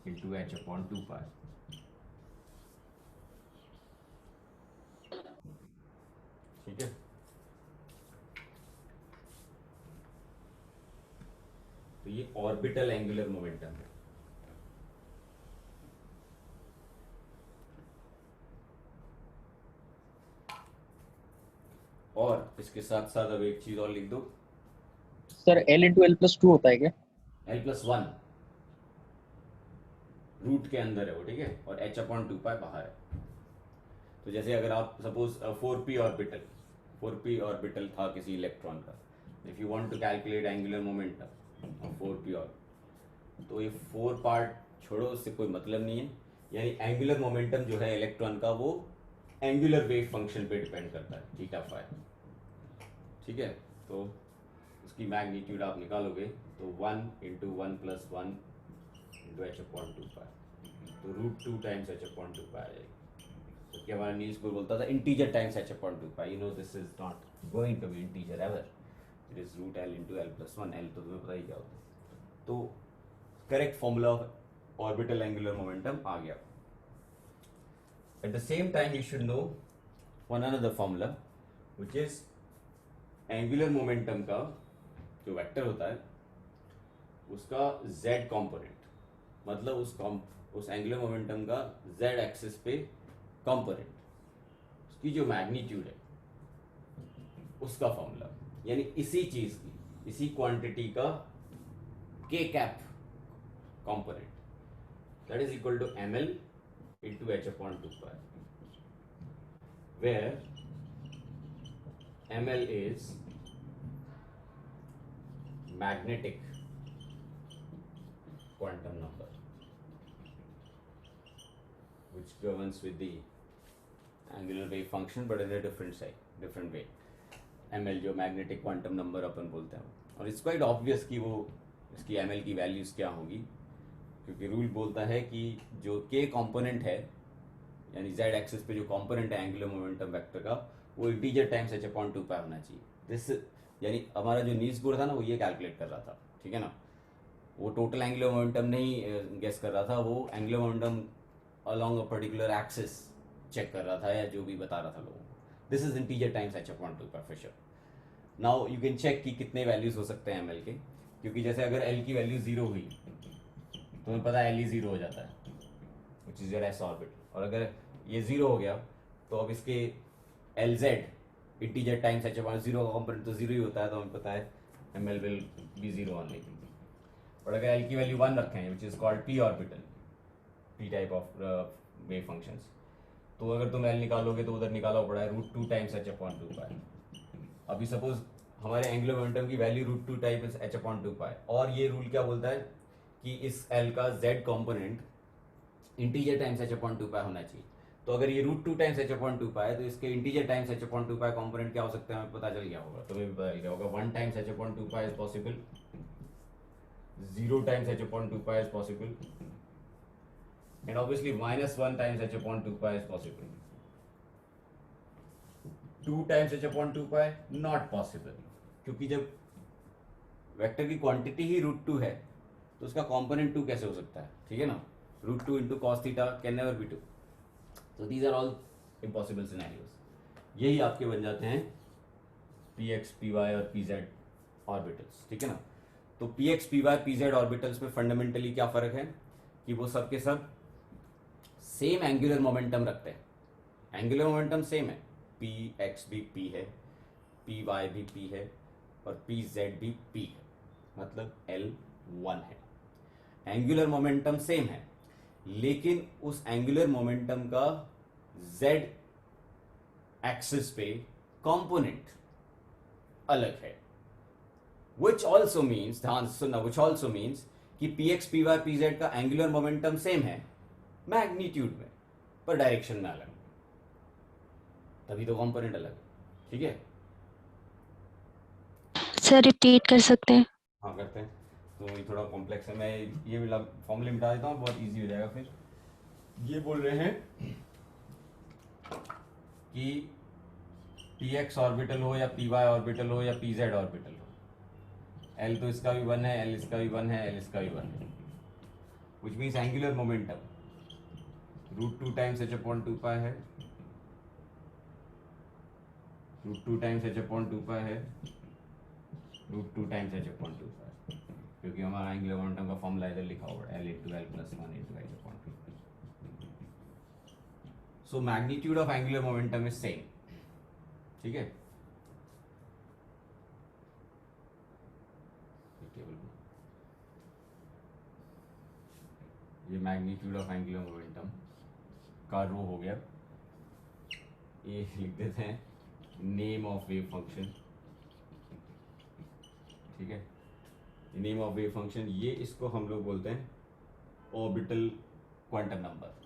A: × H/2 पाई। ठीक है, तो ये ऑर्बिटल एंगुलर मोमेंटम है। और इसके साथ साथ अब एक चीज और लिख दो
E: सर, L × L+2 होता है क्या?
A: L+1 रूट के अंदर है वो, ठीक है, और H/2 पाई बाहर है। तो जैसे अगर आप सपोज 4p ऑर्बिटल था किसी इलेक्ट्रॉन का, if you want to calculate angular momentum of 4p orbital, तो ये 4 पार्ट छोड़ो, उससे कोई मतलब नहीं है। यानी एंगुलर मोमेंटम जो है इलेक्ट्रॉन का वो एंगुलर वेव फंक्शन पे डिपेंड करता है, थीटा फाई। ठीक है, तो उसकी मैग्नीट्यूड आप निकालोगे तो 1 इंटू 1+1 इंटू h/2 तो √2 टाइम्स h/2 आ जाएगी। तो क्या हमारा नील्स बोर बोलता था integer times h/2, you know this is not going to be integer ever, it is √L into L+1, L तो तुम्हें पता ही क्या होता है। तो correct formula of orbital angular momentum आ गया। At the same time you should know one another formula which is angular momentum का जो वेक्टर होता है उसका z कंपोनेंट, मतलब उस एंगुलर मोमेंटम का z एक्सिस पे कंपोनेंट, उसकी जो मैग्नीट्यूड है उसका फॉर्मूला, यानी इसी चीज की, इसी क्वांटिटी का k cap component, that is equal to ml into h/2 where ml is magnetic quantum number which governs with the angular wave function but in a different way। ml जो magnetic quantum number अपन बोलते हैं, और it's quite obvious कि वो इसकी ml की values क्या होगी, क्योंकि रूल बोलता है कि जो k कंपोनेंट है यानी z एक्सिस पे जो कंपोनेंट है एंगुलर मोमेंटम वेक्टर का वो इंटीजर टाइम्स h/2 होना चाहिए। दिस यानी हमारा जो नील्स बोर था ना वो ये कैलकुलेट कर रहा था, ठीक है ना, वो टोटल एंगुलर मोमेंटम नहीं गेस कर रहा था, वो angular momentum along a particular axis check कर रहा था या जो भी बता रहा था लोगों को। This is integer times h/2 for sure. Now you can check कि कितने वैल्यूज हो सकते हैं ml के, क्योंकि जैसे अगर l की वैल्यू 0 हुई तो हमें पता है l ही 0 हो जाता है which is your s orbit, और अगर ये 0 हो गया तो अब इसके Lz इंटीजर टाइम्स h/0 का कंपोनेंट तो 0 ही होता है, तो हमें पता है ml विल बी 0 ओनली। और अगर l की वैल्यू 1 रखें which is called p orbital, p type of wave functions, तो अगर तुम l निकालोगे तो उधर निकाला पड़ा है √2 टाइम्स h/2। अभी सपोज हमारे एंगुलर मोमेंटम की वैल्यू √2 टाइम्स h/2, और ये रूल क्या बोलता है कि इस l का z component integer times h/2 होना चाहिए। तो अगर ये √2 टाइम्स h/2 है तो इसके इंटीजर टाइम्स h/2 कंपोनेंट क्या हो सकते हैं हमें पता चल गया होगा, तुम्हें भी पता चल गया होगा। 1 times h/2 is possible, 0 times h/2 is possible, and obviously -1 times h/2 is possible. 2 times h/2 not possible, क्योंकि जब वेक्टर की क्वांटिटी ही √2 है तो उसका कंपोनेंट 2 कैसे हो सकता है, ठीक है ना। √2 into cos theta can never be 2, so these are all impossible scenarios। यही आपके बन जाते हैं px py और pz ऑर्बिटल्स, ठीक है ना। तो px py pz ऑर्बिटल्स में फंडामेंटली क्या फर्क है कि वो सब के सब सेम एंगुलर मोमेंटम रखते हैं, एंगुलर मोमेंटम सेम है, px भी p है, py भी p है और pz भी p है, मतलब L1 है। एंगुलर मोमेंटम सेम है, लेकिन उस एंगुलर मोमेंटम का z एक्सिस पे कंपोनेंट अलग है, which also means, ध्यान से सुनना, which also means कि px py pz का एंगुलर मोमेंटम सेम है मैग्नीट्यूड में, पर डायरेक्शन में अलग, तभी तो कंपोनेंट अलग है, ठीक है।
D: सर रिपीट कर सकते हैं?
A: हाँ करते हैं, तो ये थोड़ा कॉम्प्लेक्स है, मैं ये फॉर्मूले मिटा देता हूँ, बहुत इजी हो जाएगा। फिर ये बोल रहे हैं कि px ऑर्बिटल हो या py ऑर्बिटल हो या pz ऑर्बिटल हो, l तो इसका भी 1 है, l इसका भी 1 है, l इसका भी 1 है, which means angular momentum √2 times h/2 है, √2 टाइम्स h/2 है, √2 टाइम्स h/2 है, क्योंकि हमारा एंगुलर मोमेंटम का फॉर्मूला इधर लिखा हुआ है, l into l+1 into h/2। So magnitude of angular momentum is same, ठीक है। ये मैग्नीट्यूड ऑफ एंगुलर मोमेंटम का रो हो गया, ये लिख देते हैं नेम ऑफ वेव फंक्शन, ठीक है। नेम ऑफ वेव फंक्शन, ये इसको हम लोग बोलते हैं orbital quantum number.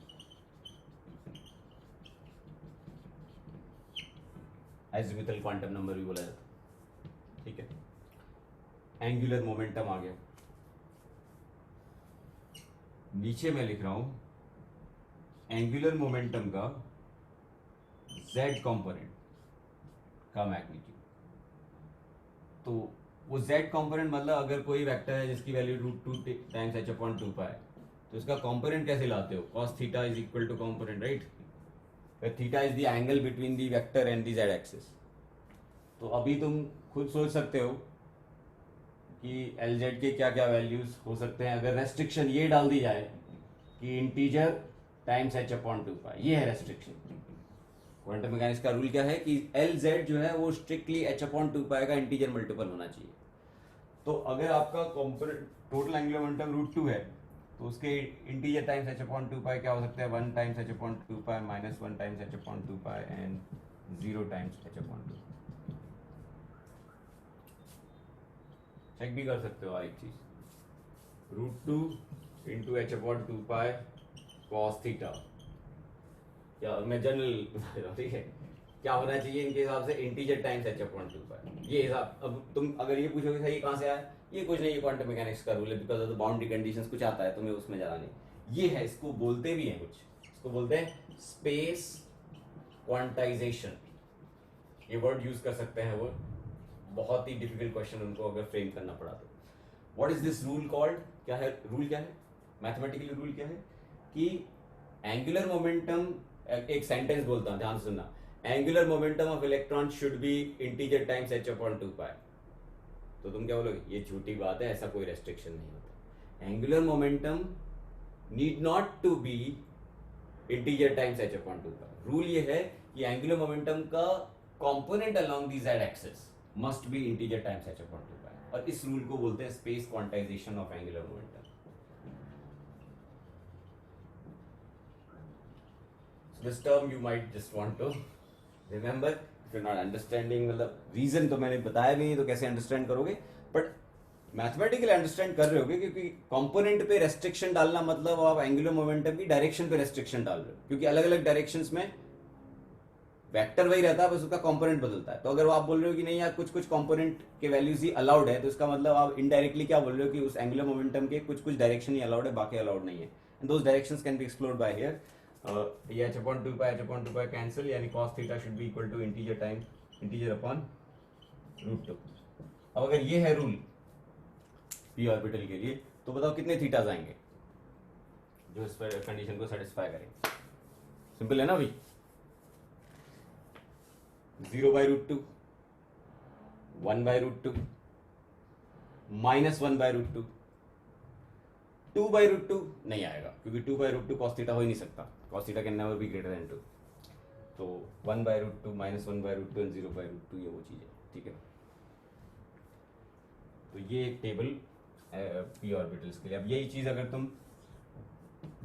A: Azimuthal quantum number भी बोला जाता है, ठीक है। एंगुलर मोमेंटम आ गया, नीचे मैं लिख रहा हूं एंगुलर मोमेंटम का z कंपोनेंट का मैग्नीट्यूड। तो वो z कंपोनेंट मतलब अगर कोई वेक्टर है जिसकी वैल्यू √2 टाइम्स h/2 पाई, तो उसका कंपोनेंट कैसे लाते हो? cos theta is equal to component, right? Theta is the angle between the vector and the z axis. तो अभी तुम खुद सोच सकते हो कि Lz के क्या क्या वैल्यूज हो सकते हैं अगर रेस्ट्रिक्शन ये डाल दी जाए कि इंटीजर टाइम्स h/2 पाई। ये है रेस्ट्रिक्शन। क्वांटम मैकेनिक्स का रूल क्या है कि Lz जो है वो स्ट्रिक्टली h/2 पाई का इंटीजर मल्टीपल होना चाहिए। तो अगर आपका कंपोनेंट टोटल एंगुलर मोमेंटम √2 है, तो उसके इंटीजर टाइम्स h/2 पाई क्या हो सकता है? 1 times h/2 pi, -1 times h/2 pi and 0 times h/2। चेक भी कर सकते हो एक चीज, √2 इंटू h/2 पाई cos थीटा। क्या मैं जनरल बता रहा हूँ, ठीक है? क्या होना चाहिए इनके हिसाब से? इंटीजर टाइम्स h/2 पाई। ये हिसाब, अब तुम अगर ये पूछोगे सही कहाँ से आया, ये कुछ नहीं, ये क्वांटम मैकेनिक्स का रूल है, because of the boundary conditions कुछ आता है, तुम्हें उसमें जाना नहीं। ये है, इसको बोलते भी हैं कुछ, इसको बोलते हैं स्पेस क्वांटाइजेशन। ये वर्ड यूज कर सकते हैं वो, बहुत ही डिफिकल्ट क्वेश्चन उनको अगर फ्रेम करना पड़ा तो। What is this rule called? क्या है रूल? क्या है मैथमेटिकली रूल? क्या है कि एंगुलर मोमेंटम, एक सेंटेंस बोलता हूं, ध्यान से सुनना। Angular momentum of electron should be integer times h/2 पाई। तो तुम क्या बोलोगे? ये झूठी बात है, ऐसा कोई रेस्ट्रिक्शन नहीं होता। Angular momentum need not to be integer times h/2 pi. Rule ये है कि एंगुलर मोमेंटम का component along the z axis must be integer times h/2 pi, और इस रूल को बोलते हैं space quantisation of angular momentum. So this term you might just want to remember if you're not understanding। मतलब reason तो मैंने बताया भी नहीं, तो कैसे अंडरस्टैंड करोगे? बट मैथमेटिकली अंडरस्टैंड कर रहे होगे, क्योंकि कंपोनेंट पे रेस्ट्रिक्शन डालना मतलब आप एंगुलर मोमेंटम की डायरेक्शन पे रेस्ट्रिक्शन डाल रहे हो, क्योंकि अलग अलग डायरेक्शंस में वेक्टर वही रहता है, बस उसका कंपोनेंट बदलता है। तो अगर आप बोल रहे हो कि नहीं यार कुछ कुछ कंपोनेंट के वैल्यूज ही अलाउड है, तो इसका मतलब आप इनडायरेक्टली क्या बोल रहे हो कि उस एंगुलर मोमेंटम के कुछ कुछ डायरेक्शन ही अलाउड है, बाकी अलाउड नहीं है। And those directions can be explored by here. ये h/2 पाई कैंसिल, यानी cos theta should be equal to integer time integer upon √2। अब अगर ये है रूल p ऑर्बिटल के लिए, तो बताओ कितने थीटास आएंगे जो इस कंडीशन को सेटिस्फाई करेंगे? सिंपल है ना भाई, 0/√2, 1/√2, -1/√2, 2/√2 नहीं आएगा, क्योंकि 2/√2 cos थीटा हो ही नहीं सकता। cos theta can never be greater than 2। तो 1/√2, -1/√2 एंड 0/√2 ये वो चीज़ है, ठीक है। तो ये एक टेबल p ऑर्बिटल्स के लिए। अब यही चीज़ अगर तुम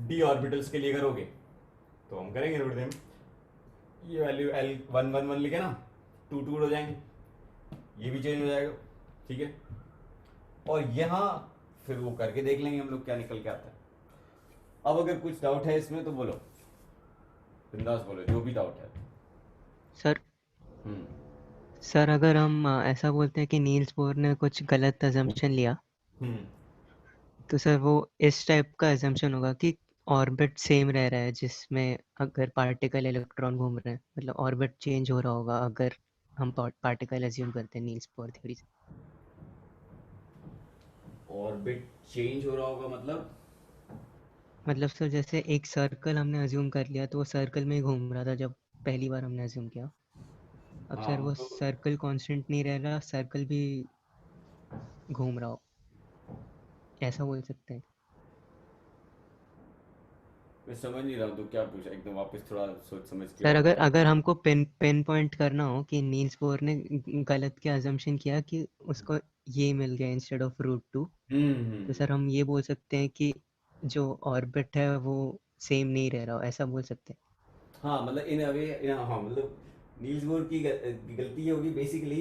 A: d ऑर्बिटल्स के लिए करोगे, तो हम करेंगे नोट देम। ये वैल्यू L111 लिखे ना, 2 हो जाएंगे, ये भी चेंज हो जाएगा, ठीक है। और यहाँ फिर वो करके देख लेंगे हम लोग क्या निकल के आता है। अब अगर कुछ डाउट है इसमें तो बोलो, बिंदास बोलो, जो भी डाउट है।
B: सर सर अगर हम ऐसा बोलते हैं कि नील्स बोर ने कुछ गलत अजम्पशन लिया, तो सर वो इस टाइप का अजम्पशन होगा कि ऑर्बिट सेम रह रहा है, जिसमें अगर पार्टिकल इलेक्ट्रॉन घूम रहे हैं, मतलब ऑर्बिट चेंज हो रहा होगा अगर हम पार्टिकल अज्यूम करते हैं नील्स बोर थ्योरी से।
A: ऑर्बिट चेंज हो रहा होगा
B: मतलब सर जैसे एक सर्कल हमने अज्यूम कर लिया, तो वो सर्कल में ही घूम रहा था जब पहली बार हमने अज्यूम किया। अब सर वो सर्कल कांस्टेंट नहीं रह रहा, सर्कल भी घूम रहा हो, ऐसा बोल सकते हैं?
A: मैं समझ नहीं रहा हूँ, तो क्या पूछा एकदम वापस थोड़ा सोच समझ के
B: सर
A: और
B: अगर अगर हमको पिन पॉइंट करना हो कि नील्स बोर ने गलत क्या अजम्पशन किया कि उसको ये मिल गया इंस्टेड ऑफ √2, तो सर हम ये बोल सकते हैं कि जो ऑर्बिट है वो सेम नहीं रह रहा, ऐसा बोल सकते हैं?
A: हाँ, मतलब इन अ वे, हाँ, मतलब नील्स बोर की गलती ये होगी basically.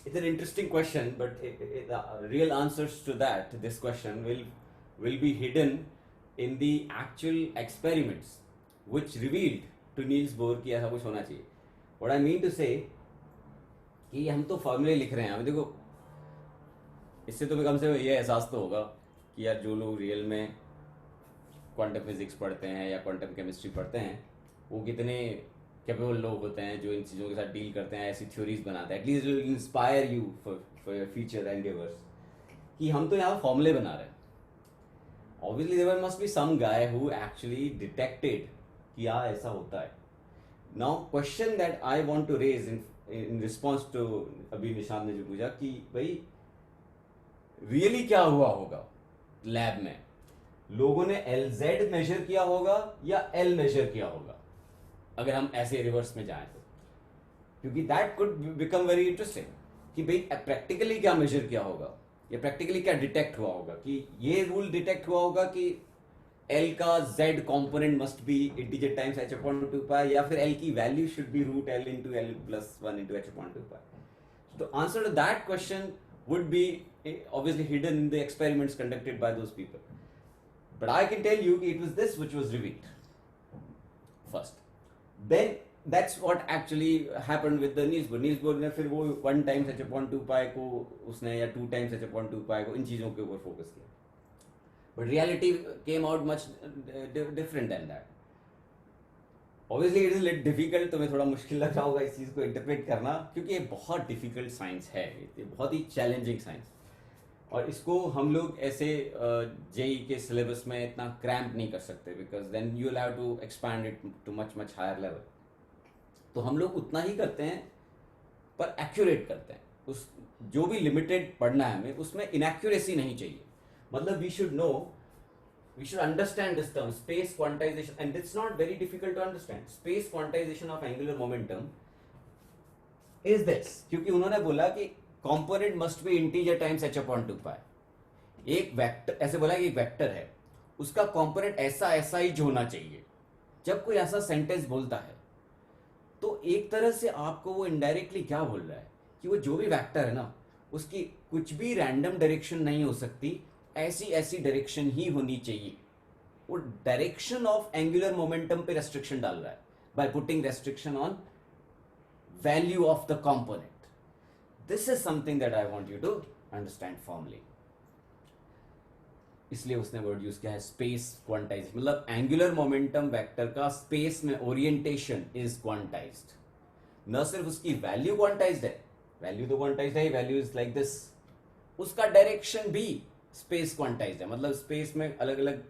A: It's an interesting question, but real answers to that this question will be hidden in the actual experiments which revealed to Niels Bohr कि ऐसा कुछ होना चाहिए. What I mean to say कि हम तो फॉर्मूले लिख रहे हैं. अभी देखो, इससे तुम्हें कम से कम ये एहसास तो होगा कि यार जो लोग रियल में क्वांटम फिजिक्स पढ़ते हैं या क्वांटम केमिस्ट्री पढ़ते हैं वो कितने कैपेबल लोग होते हैं जो इन चीज़ों के साथ डील करते हैं, ऐसी थ्योरीज बनाते हैं. At least will inspire you for your future endeavours कि हम तो यहाँ फॉर्मूले बना रहे हैं. Obviously there must be some guy who actually detected कि यार ऐसा होता है. Now question that I want to raise in response to अभी निशांत ने जो पूछा कि भाई रियली क्या हुआ होगा लैब में. लोगों ने LZ मेजर किया होगा या L मेजर किया होगा अगर हम ऐसे रिवर्स में जाएं तो, क्योंकि that could become very interesting कि भाई प्रैक्टिकली क्या मेजर किया होगा या प्रैक्टिकली क्या डिटेक्ट हुआ होगा. कि ये रूल डिटेक्ट हुआ होगा कि L का Z component must be integer times h upon 2 pi, या फिर L की वैल्यू should be root L into L plus 1 into h upon 2 pi. तो answer to that question would be obviously hidden in the experiments conducted by those people. But I can tell you it was this which was revealed first. Then that's what actually happened with the Niels Bohr. Niels Bohr ने फिर वो 1 times h upon 2 pi को उसने या 2 times h upon 2 pi को इन चीज़ों के ऊपर फोकस किया. But reality came out much different than that. Obviously it is a little difficult, तुम्हें थोड़ा मुश्किल लग रहा होगा इस चीज़ को इंटरप्रेट करना क्योंकि ये बहुत डिफिकल्ट साइंस है, ये बहुत ही चैलेंजिंग साइंस. और इसको हम लोग ऐसे जेई के सिलेबस में इतना क्रैम्प नहीं कर सकते because then you will have to expand it too much higher level. तो हम लोग उतना ही करते हैं पर एक्यूरेट करते हैं. उस जो भी लिमिटेड पढ़ना है हमें उसमें इनएक्यूरेसी नहीं चाहिए. मतलब we should know, we should understand this term space quantization, and it's not very difficult to understand. Space quantization of angular momentum is this, क्योंकि उन्होंने बोला कि component must be integer times h upon 2 pi. एक vector ऐसे बोला कि एक vector है, उसका component ऐसा ऐसा ही होना चाहिए. जब कोई ऐसा सेंटेंस बोलता है तो एक तरह से आपको वो इनडायरेक्टली क्या बोल रहा है कि वो जो भी वेक्टर है ना उसकी कुछ भी रैंडम डायरेक्शन नहीं हो सकती, ऐसी ऐसी डायरेक्शन ही होनी चाहिए. वो डायरेक्शन ऑफ एंगुलर मोमेंटम पे रेस्ट्रिक्शन डाल रहा है by putting restriction on value of the component. This is something that I want you to understand formally. इसलिए उसने वर्ड यूज किया है स्पेस क्वांटाइजेशन. मतलब एंगुलर मोमेंटम वेक्टर का स्पेस में ओरिएंटेशन इज क्वांटाइज्ड. न सिर्फ उसकी वैल्यू क्वांटाइज्ड है, वैल्यू तो क्वांटाइज्ड है, वैल्यू इज लाइक दिस, उसका डायरेक्शन भी स्पेस क्वांटाइज्ड है. मतलब स्पेस में अलग अलग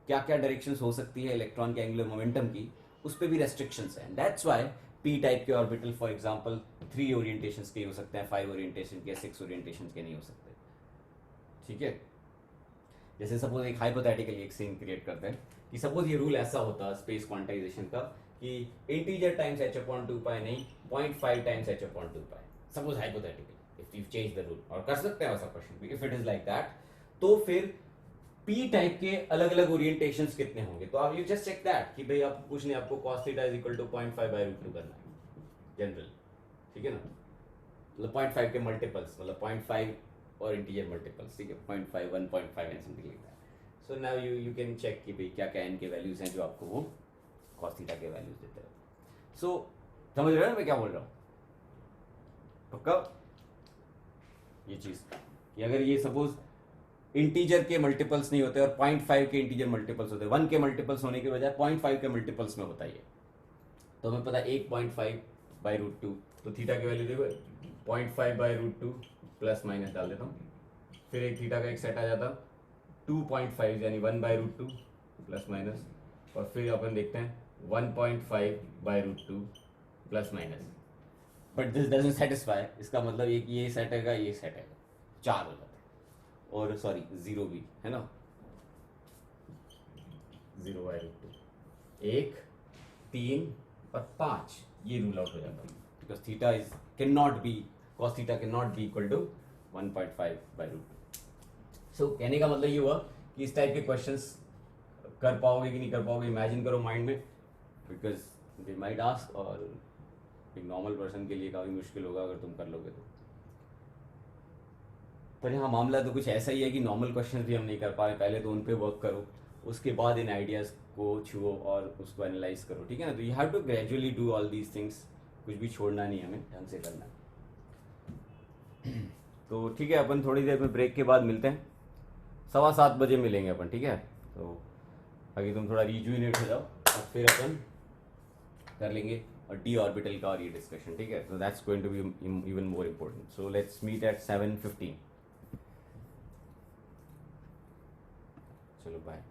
A: क्या क्या डायरेक्शंस हो सकती है इलेक्ट्रॉन के एंगुलर मोमेंटम की, उस पर भी रेस्ट्रिक्शंस हैं. दैट्स व्हाई पी टाइप के ऑर्बिटल फॉर एग्जांपल 3 ओरिएंटेशंस के हो सकते हैं, 5 ओरिएंटेशन के, 6 ओरिएंटेशंस के नहीं हो सकते. ठीक है. जैसे सपोज एक हाइपोथेटिकली एक सीन क्रिएट करते हैं कि सपोज ये रूल ऐसा होता स्पेस क्वांटाइजेशन का कि इंटीजर टाइम्स h अपॉन 2 पाई नहीं 0.5 times h upon 2 pi. Suppose hypothetically if you change the rule, और कर सकते हैं वैसा क्वेश्चन भी. If it is like that तो फिर पी टाइप के अलग अलग ओरिएंटेशंस कितने होंगे. तो आप यू जस्ट चेक दैट कि भाई आपको कुछ नहीं, आपको cos theta is equal to 0.5 by root 2 करना है जनरल. ठीक है ना. मतलब 0.5 के मल्टीपल्स, मतलब 0.5 और इंटीजर मल्टीपल्स. ठीक है. 0.5 1.5 and something like that. So now you can check कि भाई क्या क्या n के वैल्यूज हैं जो आपको वो cos थीटा के वैल्यूज देते हैं. सो समझ रहे हो मैं क्या बोल रहा हूँ. पक्का ये चीज कि अगर ये सपोज इंटीजर के मल्टीपल्स नहीं होते और 0.5 के इंटीजर मल्टीपल्स होते, 1 के मल्टीपल्स होने के बजाय 0.5 के मल्टीपल्स में होता है, तो हमें पता है 1.5 बाई रूट 2. तो थीटा की वैल्यू देखो 0.5 बाई रूट 2 प्लस माइनस डाल देता हूँ. फिर एक थीटा का एक सेट आ जाता 2.5 यानी 1 बाई रूट 2 प्लस माइनस, और फिर अपन देखते हैं 1.5 by root 2 plus minus. But this doesn't satisfy. इसका मतलब ये सेट है, ये सेट है, 4 हो जाता है. और सॉरी 0 भी है ना, 0 बाई रूट 2, 1 3 और 5 ये रूल आउट हो जाता है because theta is can not be cos theta can not be equal to 1.5 by root 2. So कहने का मतलब ये हुआ कि इस टाइप के क्वेश्चंस कर पाओगे कि नहीं कर पाओगे, इमेजिन करो माइंड में, बिकॉज दे माइट आस्क. और एक नॉर्मल पर्सन के लिए काफ़ी मुश्किल होगा अगर तुम कर लोगे तो. पर यहाँ मामला तो कुछ ऐसा ही है कि नॉर्मल क्वेश्चन भी हम नहीं कर पा रहे. पहले तो उन पे वर्क करो, उसके बाद इन आइडियाज़ को छुओ और उसको एनालाइज करो, ठीक है ना। तो you have to gradually do all these things, कुछ भी छोड़ना नहीं, हमें ढंग से करना है। तो ठीक है, अपन थोड़ी देर में ब्रेक के बाद मिलते हैं, 7:15 बजे मिलेंगे अपन, ठीक है। तो अभी तुम थोड़ा रिजुविनेट हो जाओ और फिर अपन कर लेंगे और डी ऑर्बिटल का और ये डिस्कशन, ठीक है। तो that's going to be even more important. So let's meet at 7:15। चलो बाय।